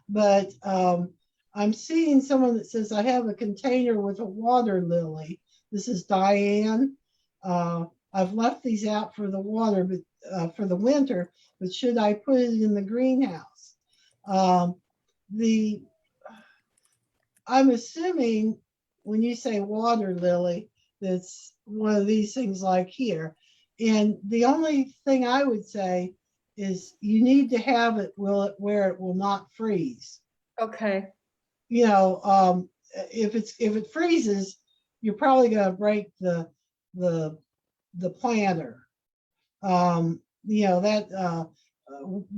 But I'm seeing someone that says, I have a container with a water lily. This is Diane. I've left these out for the water, but for the winter, but should I put it in the greenhouse? I'm assuming when you say water lily, that's one of these things like here. And the only thing I would say is you need to have it where it will not freeze. Okay. If it freezes, you're probably going to break the planter. The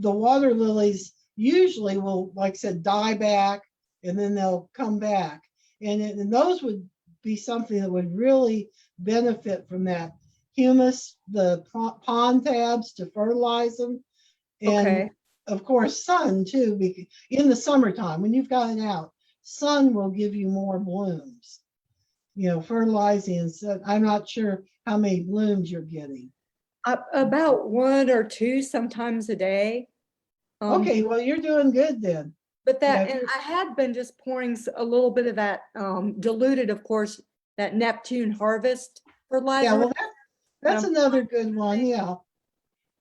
water lilies usually will, like I said, die back and then they'll come back. And those would be something that would really benefit from that humus, the pond tabs to fertilize them. And of course, sun too, because in the summertime, when you've got it out, sun will give you more blooms. Fertilizing, and so I'm not sure how many blooms you're getting. About 1 or 2 sometimes a day. Okay, well, you're doing good then. But that, Yeah. and I had been just pouring a little bit of that diluted, of course, that Neptune Harvest fertilizer. Yeah, well, that's another good one. Yeah.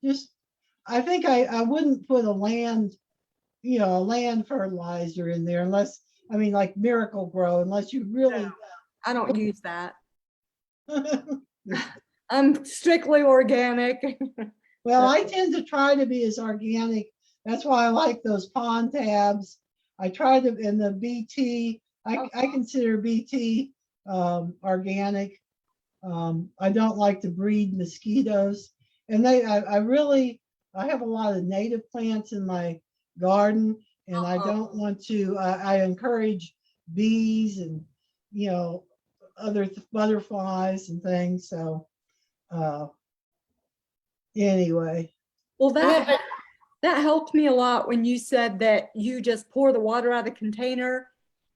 Just, I think I wouldn't put a land fertilizer in there unless, I mean, like Miracle Grow, unless you really. No, I don't use that. I'm strictly organic. Well, I tend to try to be as organic. That's why I like those pond tabs. I try to, in the BT, I consider BT organic. I don't like to breed mosquitoes. And I have a lot of native plants in my garden, and I don't want to, I encourage bees and, other butterflies and things. So, anyway. Well, Yeah, but that helped me a lot when you said that you just pour the water out of the container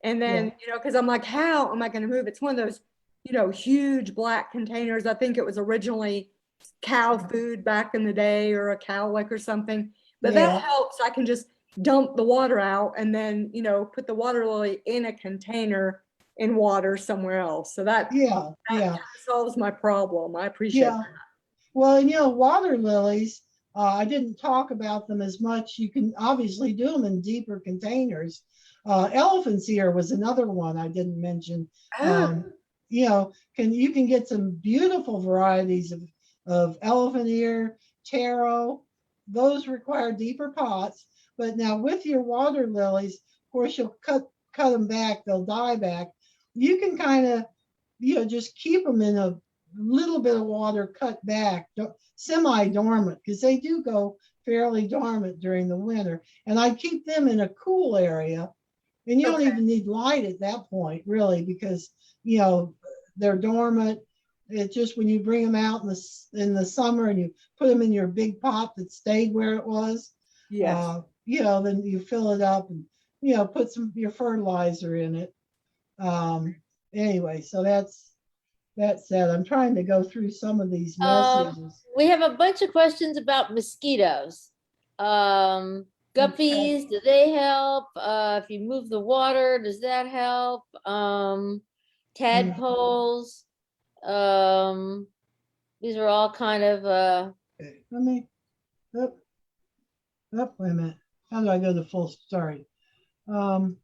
and then, because I'm like, how am I going to move? It's one of those, huge black containers. I think it was originally cow food back in the day, or a cow lick or something. But that helps. I can just dump the water out and then, put the water lily in a container in water somewhere else. So that solves my problem. I appreciate that. Well, water lilies, I didn't talk about them as much. You can obviously do them in deeper containers. Elephant's ear was another one I didn't mention. You can get some beautiful varieties of elephant ear, taro. Those require deeper pots. But now with your water lilies, of course, you'll cut them back. They'll die back. You can kind of, just keep them in a little bit of water cut back, semi-dormant, because they do go fairly dormant during the winter. And I keep them in a cool area. And you don't even need light at that point, really, because, they're dormant. It's just when you bring them out in the summer and you put them in your big pot that stayed where it was, then you fill it up and, put your fertilizer in it. Anyway, so that said, I'm trying to go through some of these messages. We have a bunch of questions about mosquitoes. Guppies, do they help? If you move the water, does that help? Tadpoles. These are all kind of Okay, let me wait a minute. How do I go to full? Sorry. I'm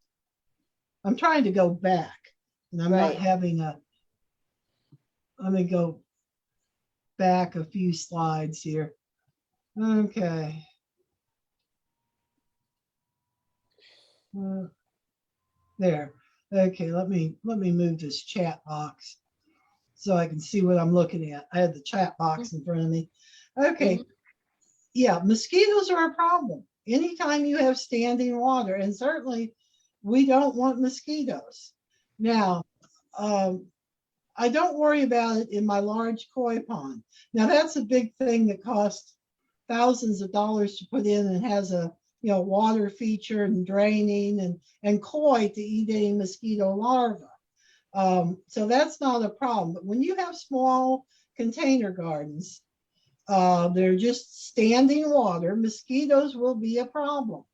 trying to go back and I'm not having let me go back a few slides here. Okay. There. Okay, let me move this chat box so I can see what I'm looking at. I had the chat box in front of me. Okay. Yeah, mosquitoes are a problem anytime you have standing water, and certainly we don't want mosquitoes. Now, I don't worry about it in my large koi pond. Now that's a big thing that costs thousands of dollars to put in and has a water feature and draining and koi to eat any mosquito larvae. So that's not a problem. But when you have small container gardens, they're just standing water, mosquitoes will be a problem.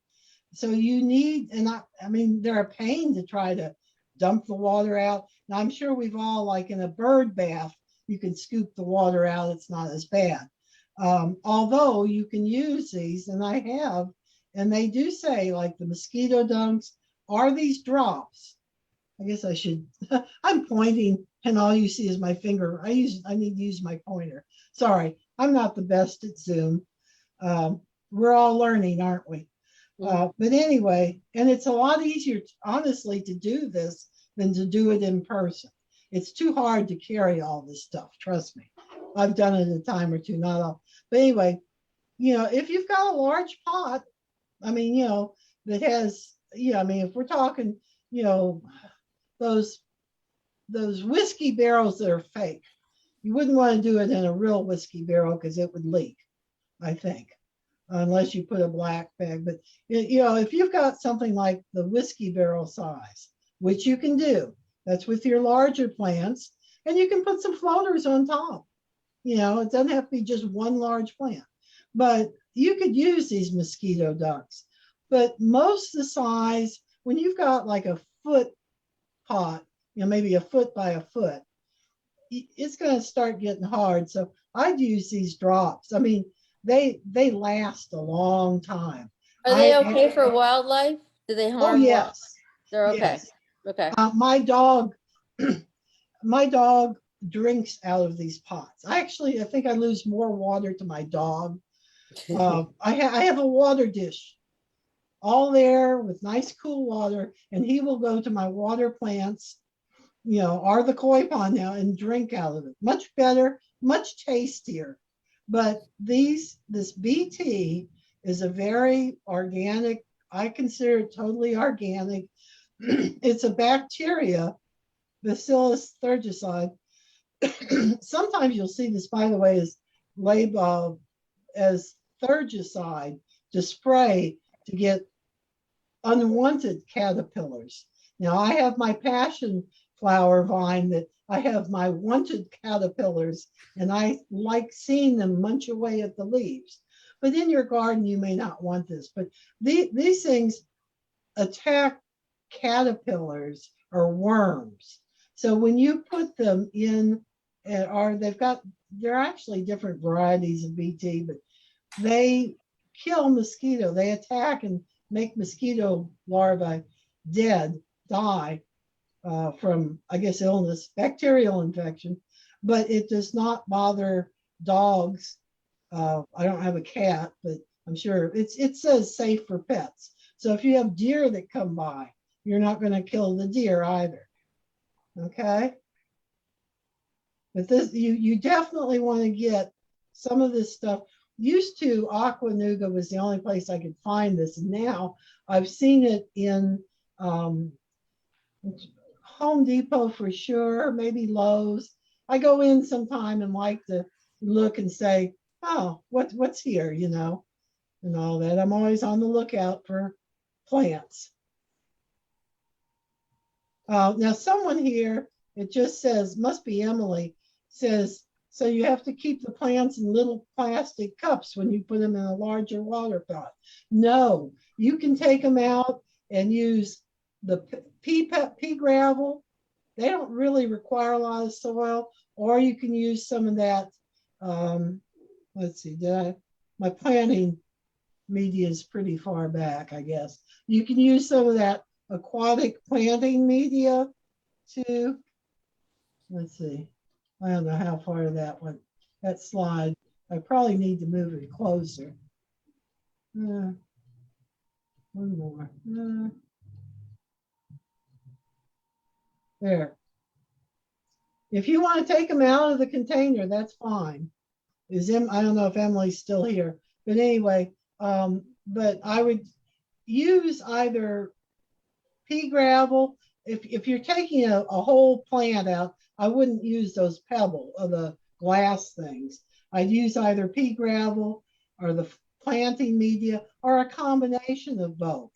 So you need, and I mean, they're a pain to try to dump the water out. Now I'm sure we've all, like in a bird bath, you can scoop the water out, it's not as bad. Although you can use these, and I have, and they do say, like the mosquito dunks are these drops. I guess I should, I'm pointing and all you see is my finger. I need to use my pointer. Sorry, I'm not the best at Zoom. We're all learning, aren't we? But anyway, and it's a lot easier, honestly, to do this than to do it in person. It's too hard to carry all this stuff, trust me. I've done it a time or two, not all. But anyway, if you've got a large pot, I mean, that has, I mean, if we're talking, those whiskey barrels that are fake, you wouldn't want to do it in a real whiskey barrel because it would leak, I think, unless you put a black bag. But, if you've got something like the whiskey barrel size, which you can do, that's with your larger plants, and you can put some floaters on top. It doesn't have to be just one large plant, but you could use these mosquito ducts. But most of the size, when you've got like a foot pot, maybe a foot by a foot, it's going to start getting hard. So I'd use these drops. I mean, they last a long time. Are they I okay for wildlife? Do they Oh harm what? yes, They're okay. yes. Okay. My dog, my dog drinks out of these pots. I think I lose more water to my dog. I have a water dish all there with nice cool water, and he will go to my water plants, or the koi pond now, and drink out of it. Much better, much tastier. But this BT is a very organic, I consider it totally organic. It's a bacteria, Bacillus thuringiensis. Sometimes you'll see this, by the way, is labeled as thurgicide to spray to get unwanted caterpillars. Now I have my passion flower vine that I have my wanted caterpillars, and I like seeing them munch away at the leaves. But in your garden, you may not want this. But these things attack caterpillars or worms. So when you put them in, or they're actually different varieties of BT, but they kill mosquito. They attack and make mosquito larvae die from, I guess, illness, bacterial infection, but it does not bother dogs. I don't have a cat, but I'm sure it says safe for pets. So if you have deer that come by, you're not going to kill the deer either. Okay. But you definitely want to get some of this stuff. Used to, Aquanuga was the only place I could find this. Now I've seen it in Home Depot for sure, maybe Lowe's. I go in sometime and like to look and say, oh, what's here, and all that. I'm always on the lookout for plants. Now someone here, it just says, must be Emily, says, so you have to keep the plants in little plastic cups when you put them in a larger water pot. No, you can take them out and use the pea gravel. They don't really require a lot of soil, or you can use some of that. Let's see, my planting media is pretty far back, I guess. You can use some of that aquatic planting media too. Let's see. I don't know how far that slide. I probably need to move it closer. One more. There. If you want to take them out of the container, that's fine. I don't know if Emily's still here, but anyway, but I would use either pea gravel. If you're taking a whole plant out, I wouldn't use those the glass things. I'd use either pea gravel or the planting media or a combination of both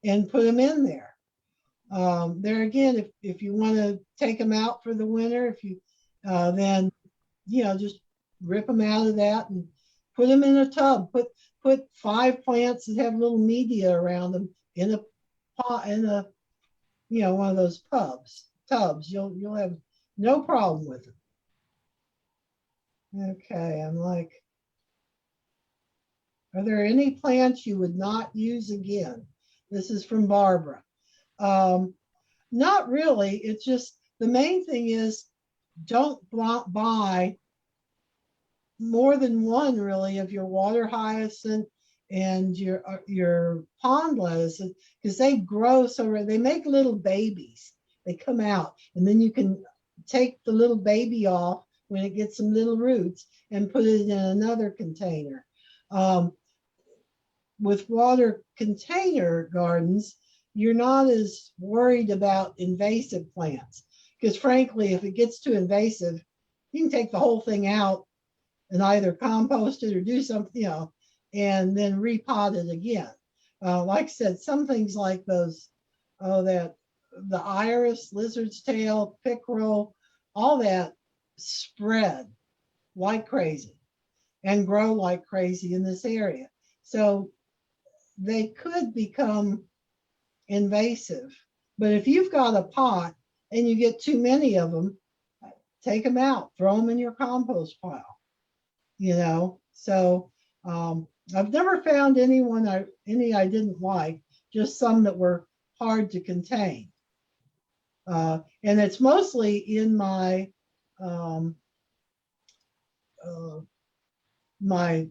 and put them in there. There again, if you want to take them out for the winter, then just rip them out of that and put them in a tub. Put 5 plants that have little media around them in a pot, in one of those tubs. You'll have no problem with it. Okay, I'm like, are there any plants you would not use again? This is from Barbara. Not really. It's just the main thing is don't buy more than one really of your water hyacinth and your pond lettuce, because they grow they make little babies. They come out, and then you can take the little baby off when it gets some little roots and put it in another container. With water container gardens, you're not as worried about invasive plants, because frankly, if it gets too invasive, you can take the whole thing out and either compost it or do something, and then repot it again. Like I said, some things like those, the iris, lizard's tail, pickerel, all that spread like crazy and grow like crazy in this area. So they could become invasive. But if you've got a pot and you get too many of them, take them out, throw them in your compost pile, you know. So I've never found any I didn't like, just some that were hard to contain. And it's mostly in um, uh, my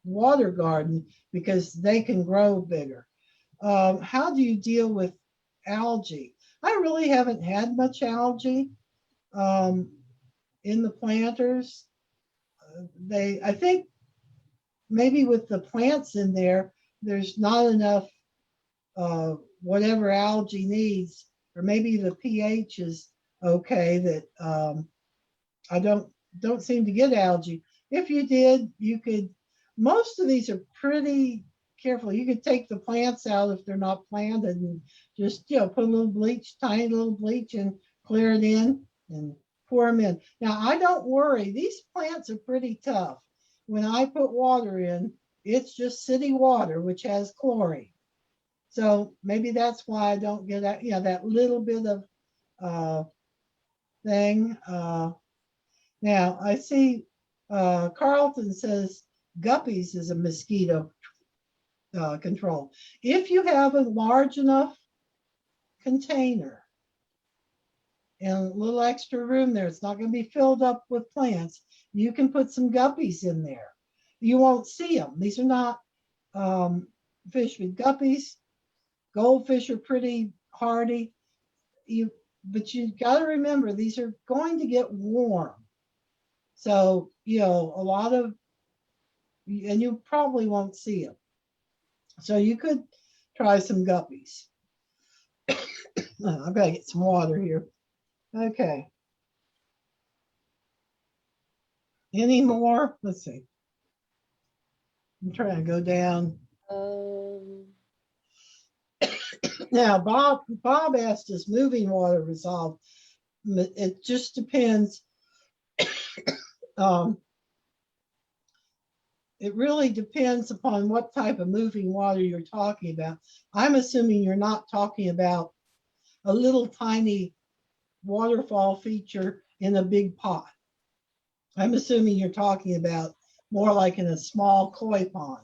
water garden because they can grow bigger. How do you deal with algae? I really haven't had much algae in the planters. I think maybe with the plants in there, there's not enough whatever algae needs, or maybe the pH is okay that I don't seem to get algae. If you did, you could. Most of these are pretty careful. You could take the plants out if they're not planted and just put a little bleach, tiny little bleach, and clear it in and pour them in. Now I don't worry. These plants are pretty tough. When I put water in, it's just city water which has chlorine. So maybe that's why I don't get that. That little bit of thing. Now I see Carlton says guppies is a mosquito control. If you have a large enough container and a little extra room there, it's not going to be filled up with plants. You can put some guppies in there. You won't see them. These are not fish with guppies. Goldfish are pretty hardy. But you got to remember, these are going to get warm. So, a lot of, and you probably won't see them. So you could try some guppies. I've got to get some water here. Okay. Any more? Let's see. I'm trying to go down. Now, Bob asked, is moving water resolved? It just depends. It really depends upon what type of moving water you're talking about. I'm assuming you're not talking about a little tiny waterfall feature in a big pot. I'm assuming you're talking about more like in a small koi pond.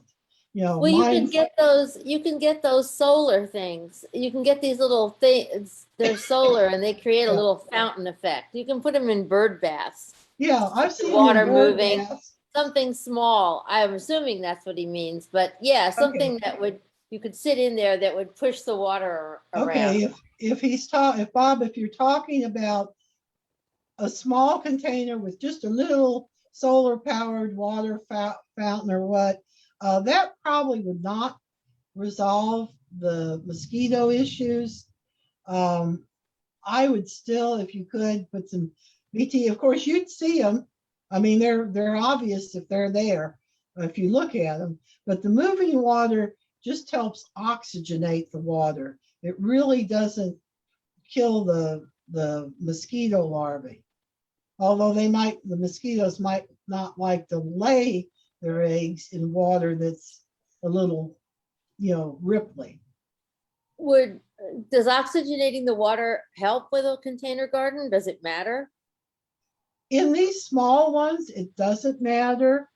Well, you can get those solar things. You can get these little things, they're solar and they create a little fountain effect. You can put them in bird baths. Yeah, I've seen water moving. Baths. Something small. I'm assuming that's what he means, but yeah, something that you could sit in there that would push the water around. Okay, if Bob, if you're talking about a small container with just a little solar powered water fountain or what, that probably would not resolve the mosquito issues. I would still, if you could, put some BT. Of course, you'd see them. I mean, they're obvious if they're there, if you look at them. But the moving water just helps oxygenate the water. It really doesn't kill the mosquito larvae. Although the mosquitoes might not like to lay their eggs in water that's a little, ripply. Does oxygenating the water help with a container garden? Does it matter? In these small ones, it doesn't matter.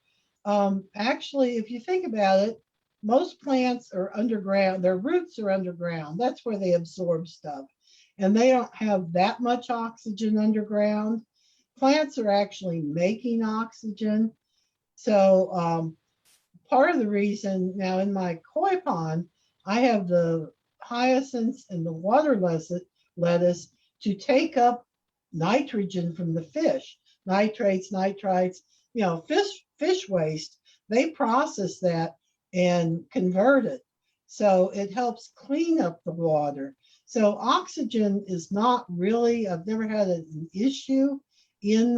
Actually, if you think about it, most plants are underground. Their roots are underground. That's where they absorb stuff. And they don't have that much oxygen underground. Plants are actually making oxygen. So part of the reason now in my koi pond, I have the hyacinths and the water lettuce to take up nitrogen from the fish, nitrates, nitrites, fish waste. They process that and convert it. So it helps clean up the water. So oxygen is not really, I've never had an issue in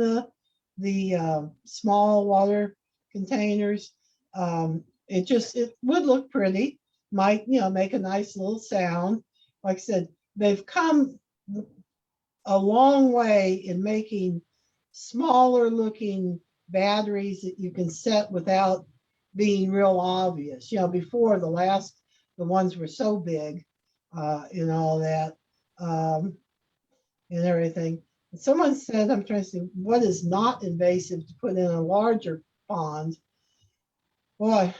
the small water containers. It would look pretty, might, make a nice little sound. Like I said, they've come a long way in making smaller looking batteries that you can set without being real obvious. Before, the last the ones were so big and all that and everything. Someone said, I'm trying to see what is not invasive to put in a larger pond. Boy,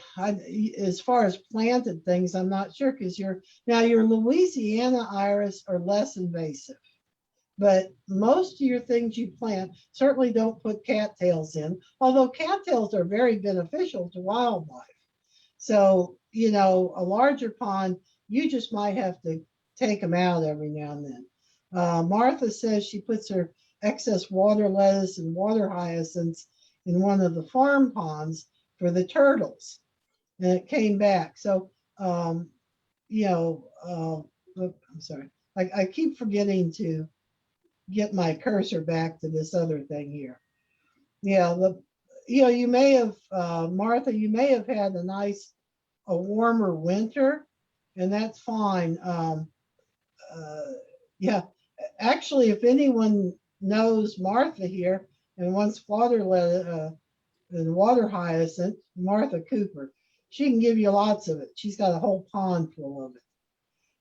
as far as planted things, I'm not sure because your Louisiana iris are less invasive, but most of your things you plant certainly don't put cattails in, although cattails are very beneficial to wildlife. So, you know, a larger pond, you just might have to take them out every now and then. Martha says she puts her excess water lettuce and water hyacinths in one of the farm ponds for the turtles, and it came back. So, you know, I'm sorry, I keep forgetting to get my cursor back to this other thing here. Yeah, you know, you may have, Martha, you may have had a warmer winter, and that's fine. Yeah, actually, if anyone knows Martha here and wants water and water hyacinth, Martha Cooper, she can give you lots of it. She's got a whole pond full of it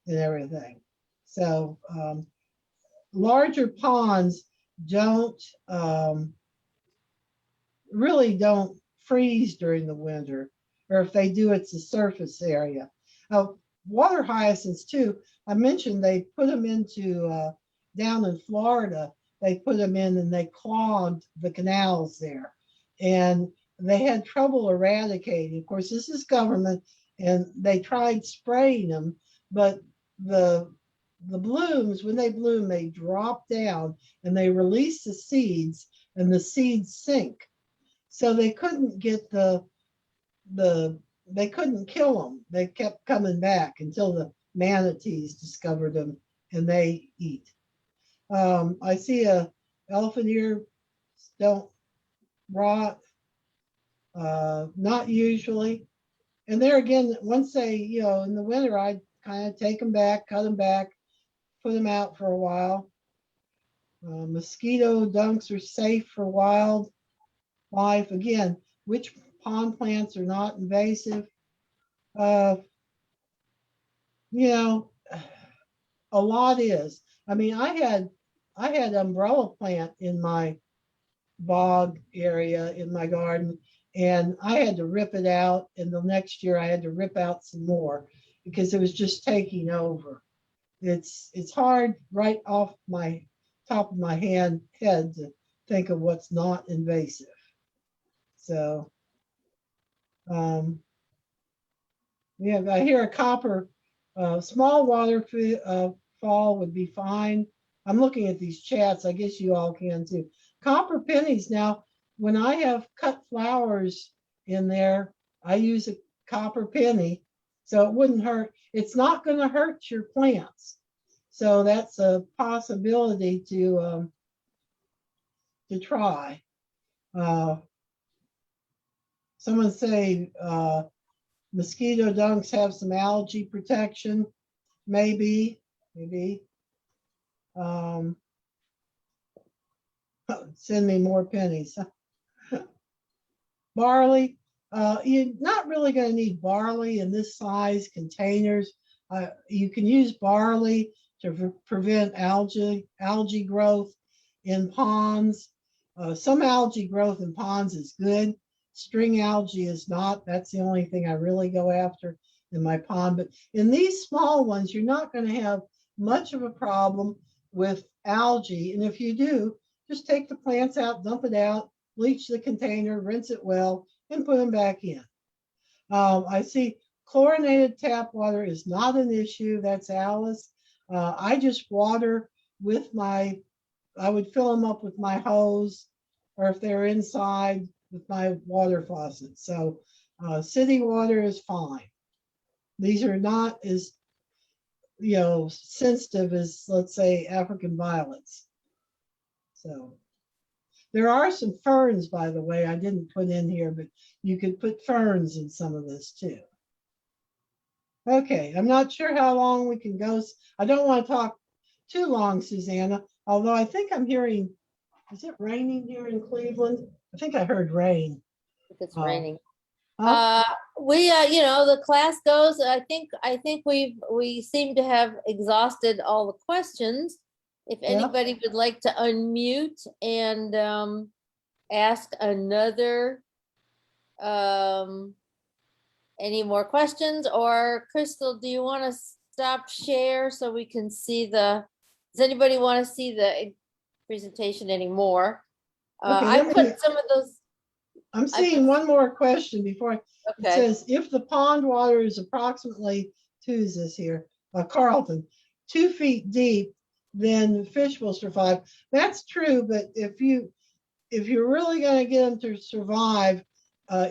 and everything. So larger ponds don't really don't freeze during the winter, or if they do, it's the surface area. Water hyacinths too, I mentioned they put them into, down in Florida, they put them in and they clogged the canals there. And they had trouble eradicating. Of course, this is government, and they tried spraying them, but the blooms, when they bloom, they drop down and they release the seeds, and the seeds sink. So they couldn't get they couldn't kill them. They kept coming back until the manatees discovered them and they eat. I see elephant ear don't rot, not usually. And there again, once they, you know, in the winter, I kind of take them back, cut them back, put them out for a while. Mosquito dunks are safe for wildlife. Again, which pond plants are not invasive? You know, a lot is. I mean, I had umbrella plant in my bog area in my garden, and I had to rip it out. And the next year I had to rip out some more because it was just taking over. It's hard right off my top of my head to think of what's not invasive. So yeah, I hear a copper small water fall would be fine. I'm looking at these chats. I guess you all can too. Copper pennies. Now, when I have cut flowers in there, I use a copper penny, so it wouldn't hurt. It's not going to hurt your plants. So that's a possibility to try. Someone say mosquito dunks have some algae protection. Maybe. Send me more pennies. Barley. You're not really going to need barley in this size containers. You can use barley to prevent algae growth in ponds. Some algae growth in ponds is good. String algae is not. That's the only thing I really go after in my pond. But in these small ones, you're not going to have much of a problem with algae. And if you do, just take the plants out, dump it out, bleach the container, rinse it well, and put them back in. I see chlorinated tap water is not an issue. That's Alice. I just water with I would fill them up with my hose, or if they're inside, with my water faucet. So city water is fine. These are not as, you know, sensitive as, let's say, African violets. So there are some ferns, by the way, I didn't put in here, but you could put ferns in some of this too. Okay, I'm not sure how long we can go. I don't want to talk too long, Susanna, although I think I'm hearing, is it raining here in Cleveland? I think I heard rain. It's raining. Huh? you know, the class goes, I think we seem to have exhausted all the questions. If Yeah. anybody would like to unmute and ask another, any more questions, or Crystal, do you want to stop share so we can see does anybody want to see the presentation anymore? Okay, I let me- put some of those, I'm seeing one more question before. It okay, says, if the pond water is approximately, who's this here? Carlton, 2 feet deep, then fish will survive. That's true, but if you're really going to get them to survive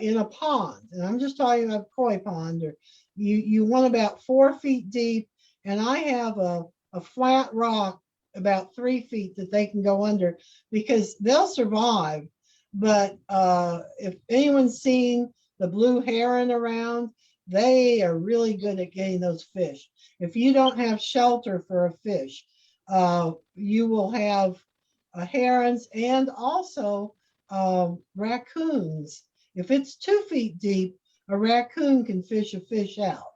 in a pond, and I'm just talking about koi pond, or you want about 4 feet deep, and I have a flat rock about 3 feet that they can go under, because they'll survive. But if anyone's seen the blue heron around, they are really good at getting those fish. If you don't have shelter for a fish, you will have herons and also raccoons. If it's 2 feet deep, a raccoon can fish a fish out.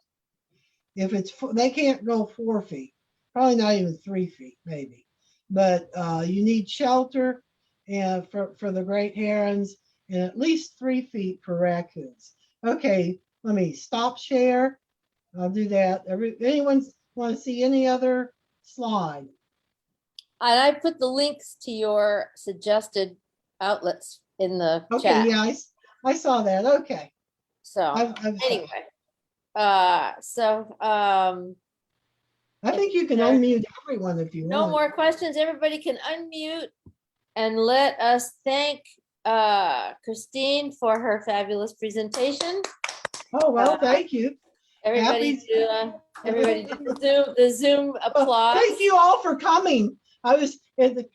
If they can't go 4 feet, probably not even 3 feet, maybe. But you need shelter and for the great herons, and at least 3 feet for raccoons. Okay, let me stop share. I'll do that. Anyone want to see any other slide? and I put the links to your suggested outlets in the Okay, chat. yeah, I saw that. Okay. So I've anyway, I think you can there- unmute everyone if you no want. more questions. Everybody can unmute and let us thank Christine for her fabulous presentation. Oh, well, thank you. Everybody Happy- do the Zoom Well, applause. thank you all for coming. I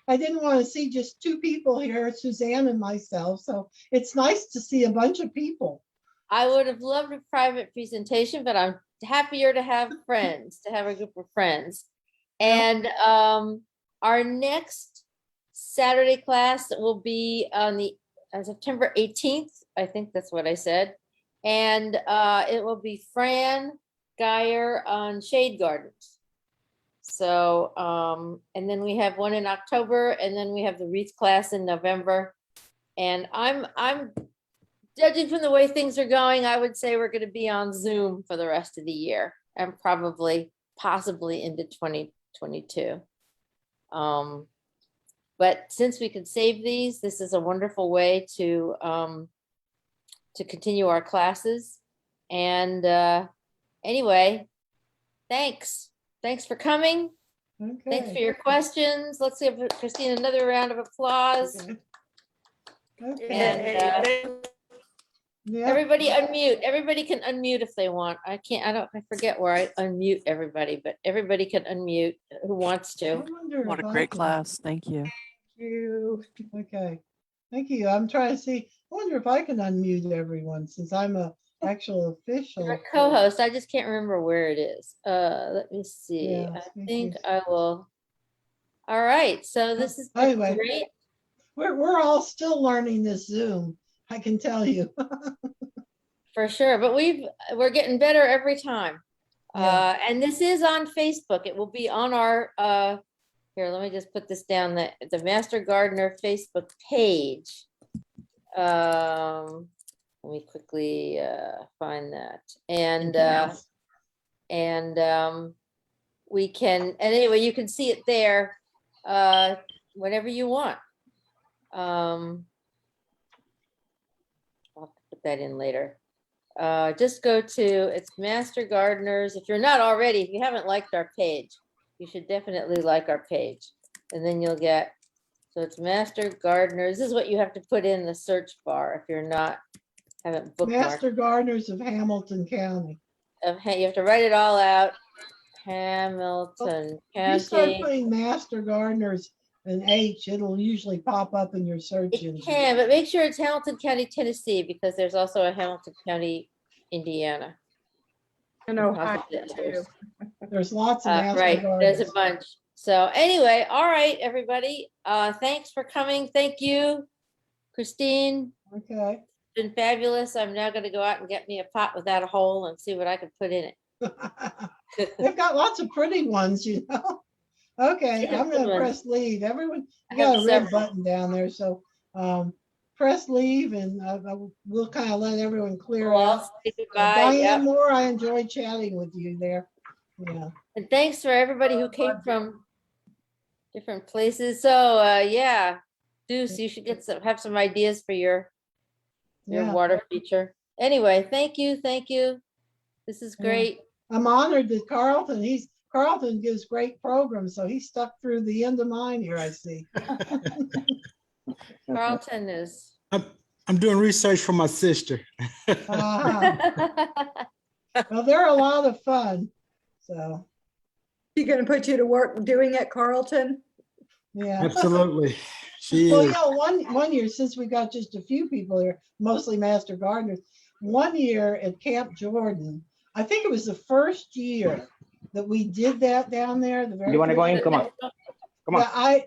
didn't want to see just 2 people here, Suzanne and myself. So it's nice to see a bunch of people. I would have loved a private presentation, but I'm happier to have friends, to have a group of friends. Yeah. And our next Saturday class will be on September 18th. I think that's what I said. And it will be Fran Geyer on shade gardens. So, and then we have one in October, and then we have the wreath class in November. And I'm judging from the way things are going, I would say we're going to be on Zoom for the rest of the year, and possibly into 2022. But since we could save these, this is a wonderful way to continue our classes. And anyway, thanks for coming. Okay. Thanks for your questions. Let's give Christine another round of applause. Okay. And Yeah. everybody unmute. Everybody can unmute if they want. I forget where I unmute everybody, but everybody can unmute who wants I to. wonder What a if I great can- class. Thank you. Okay. Thank you. I'm trying to see. I wonder if I can unmute everyone since I'm a actual official. You're a co-host. I just can't remember where it is. Let me see. Yeah, I speak think is- I will. All right. So this is Anyway. great. We're all still learning this Zoom, I can tell you. For sure, but we're getting better every time. Yeah. And this is on Facebook. It will be on our here, let me just put this down, the Master Gardener Facebook page. Let me quickly find that. And we can, and anyway, you can see it there whenever you want. I'll put that in later. Just go to, it's Master Gardeners. If you're not already, if you haven't liked our page, you should definitely like our page. And then you'll get, so it's Master Gardeners. This is what you have to put in the search bar if you're haven't bookmarked. Master Gardeners of Hamilton County. You have to write it all out. Hamilton If you start County. putting Master Gardeners and H, it'll usually pop up in your search It engine. can, but make sure it's Hamilton County, Tennessee, because there's also a Hamilton County, Indiana. And Ohio too. There's lots of Master Right, there's Gardeners. a bunch. So anyway, all right, everybody. Thanks for coming. Thank you, Christine. Okay. been fabulous. I'm now gonna go out and get me a pot without a hole and see what I can put in it. They've got lots of pretty ones, you know. Okay, Yeah, I'm good gonna ones. press leave. Everyone, I you got have a red several. button down there, so press leave, and we'll kind of let everyone clear Well, out. I'll say goodbye. Diane Yep. Moore, I enjoyed chatting with you there. Yeah. And thanks for everybody who came from different places. So, yeah, Deuce, you should have some ideas for your Yeah. water feature. Anyway, thank you, thank you. This is Yeah. great. I'm honored that Carlton gives great programs, so he stuck through the end of mine here, I see. Carlton is. I'm doing research for my sister. Uh-huh. Well, they're a lot of fun. So, She gonna put you to work doing it, Carlton? yeah. Absolutely. She Well, is. you know, one year, since we got just a few people here, mostly master gardeners, one year at Camp Jordan, I think it was the first year that we did that down there. The very You want to go first in? year. Come on. Come on. Yeah,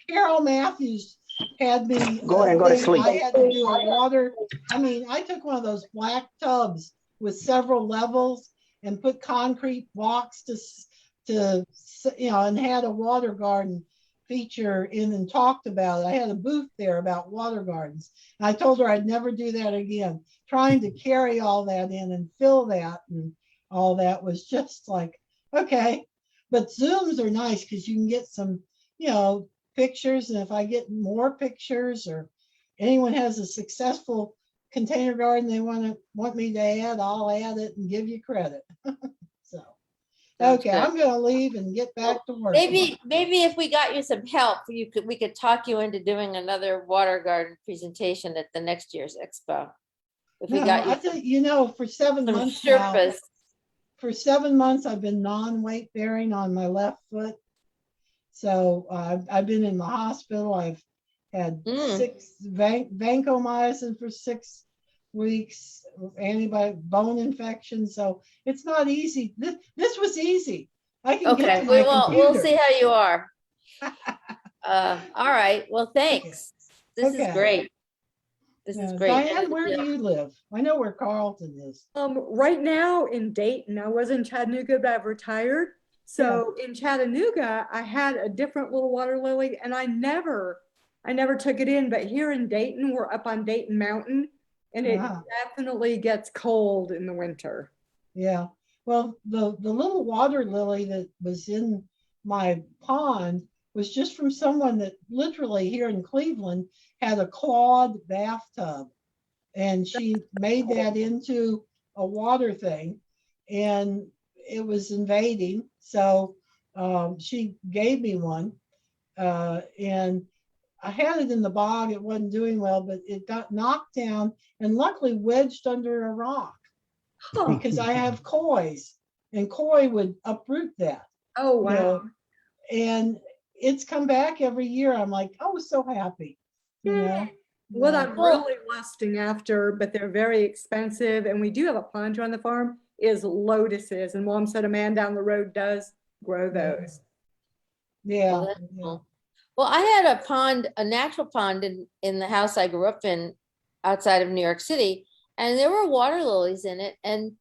Carol Matthews had me. Go ahead and go to thing, sleep. I had to do a water. I mean, I took one of those black tubs with several levels and put concrete blocks to you know, and had a water garden feature in and talked about it. I had a booth there about water gardens. And I told her I'd never do that again. Trying to carry all that in and fill that and all that was just like, okay. But Zooms are nice because you can get some, you know, pictures. And if I get more pictures or anyone has a successful container garden they want me to add, I'll add it and give you credit. So, Sounds okay, good. I'm gonna leave and get back to work. Maybe if we got you some help, we could talk you into doing another water garden presentation at the next year's expo. If we No, got I you think, you know, for 7 some months now, Sherpas. for 7 months, I've been non-weight bearing on my left foot. So I've been in the hospital. I've had 6 vancomycin for 6 weeks, antibiotic bone infection. So it's not easy. This was easy. I can get Okay, to my we'll computer. see how you are. All right. Well, thanks. This is Okay. great. This is great. Diane, where do you live? I know where Carlton is. Right now in Dayton, I was in Chattanooga, but I've retired. So in Chattanooga, I had a different little water lily and I never took it in, but here in Dayton, we're up on Dayton Mountain and it definitely gets cold in the winter. Yeah. Well, the little water lily that was in my pond was just from someone that literally here in Cleveland had a clawed bathtub. And she made that into a water thing and it was invading. So she gave me one and I had it in the bog. It wasn't doing well, but it got knocked down and luckily wedged under a rock because I have kois and koi would uproot that. Oh, wow. You know, and it's come back every year. I'm like, oh, so happy. You know? What Yeah. I'm really lusting after, but they're very expensive, and we do have a planter on the farm, is lotuses. And Mom said a man down the road does grow those. Yeah. Well, that's cool. Well, I had a pond, a natural pond in the house I grew up in outside of New York City, and there were water lilies in it. And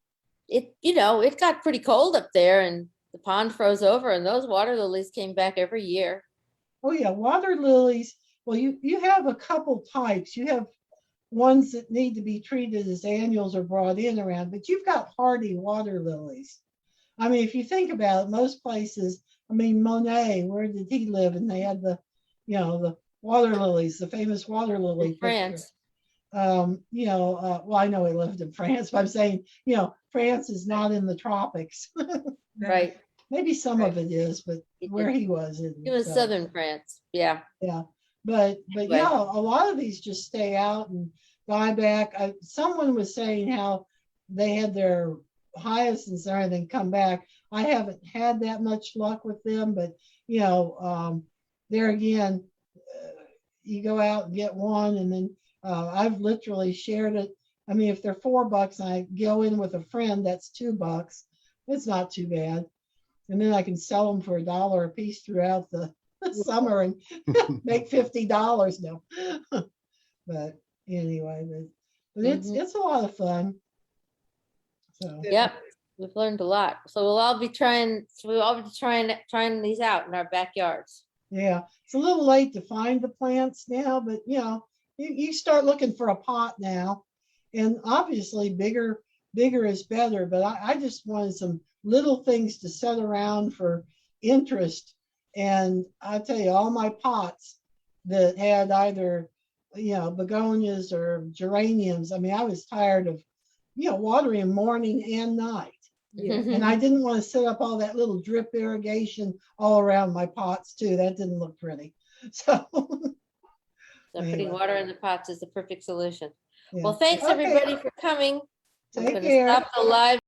it, you know, it got pretty cold up there and the pond froze over and those water lilies came back every year. Oh yeah, water lilies. Well, you have a couple types. You have ones that need to be treated as annuals or brought in around, but you've got hardy water lilies. I mean, if you think about it, most places, I mean, Monet, where did he live? And they had the, you know, the water lilies, the famous water lily. In France. You know, well, I know he lived in France, but I'm saying, you know, France is not in the tropics. Right. Maybe some Right. of it is, but He where did. he was. It was southern France. Yeah. Yeah. But Anyway. yeah, a lot of these just stay out and die back. Someone was saying how they had their hyacinths and everything come back. I haven't had that much luck with them, but you know, there again, you go out and get one, and then I've literally shared it. I mean, if they're $4 and I go in with a friend, that's $2. It's not too bad. And then I can sell them for $1 a piece throughout the summer and make $50 now. But anyway, But it's a lot of fun. So Yep, we've learned a lot. So we'll all be trying these out in our backyards. yeah, it's a little late to find the plants now, but you start looking for a pot now, and obviously bigger is better. But I just wanted some little things to set around for interest, and I tell you, all my pots that had either begonias or geraniums. I mean, I was tired of watering morning and night. Yeah. And I didn't want to set up all that little drip irrigation all around my pots too. That didn't look pretty. So, So putting anyway, water in the pots is the perfect solution. yeah. Well, thanks Okay. everybody for coming. I'm Take gonna care. stop the live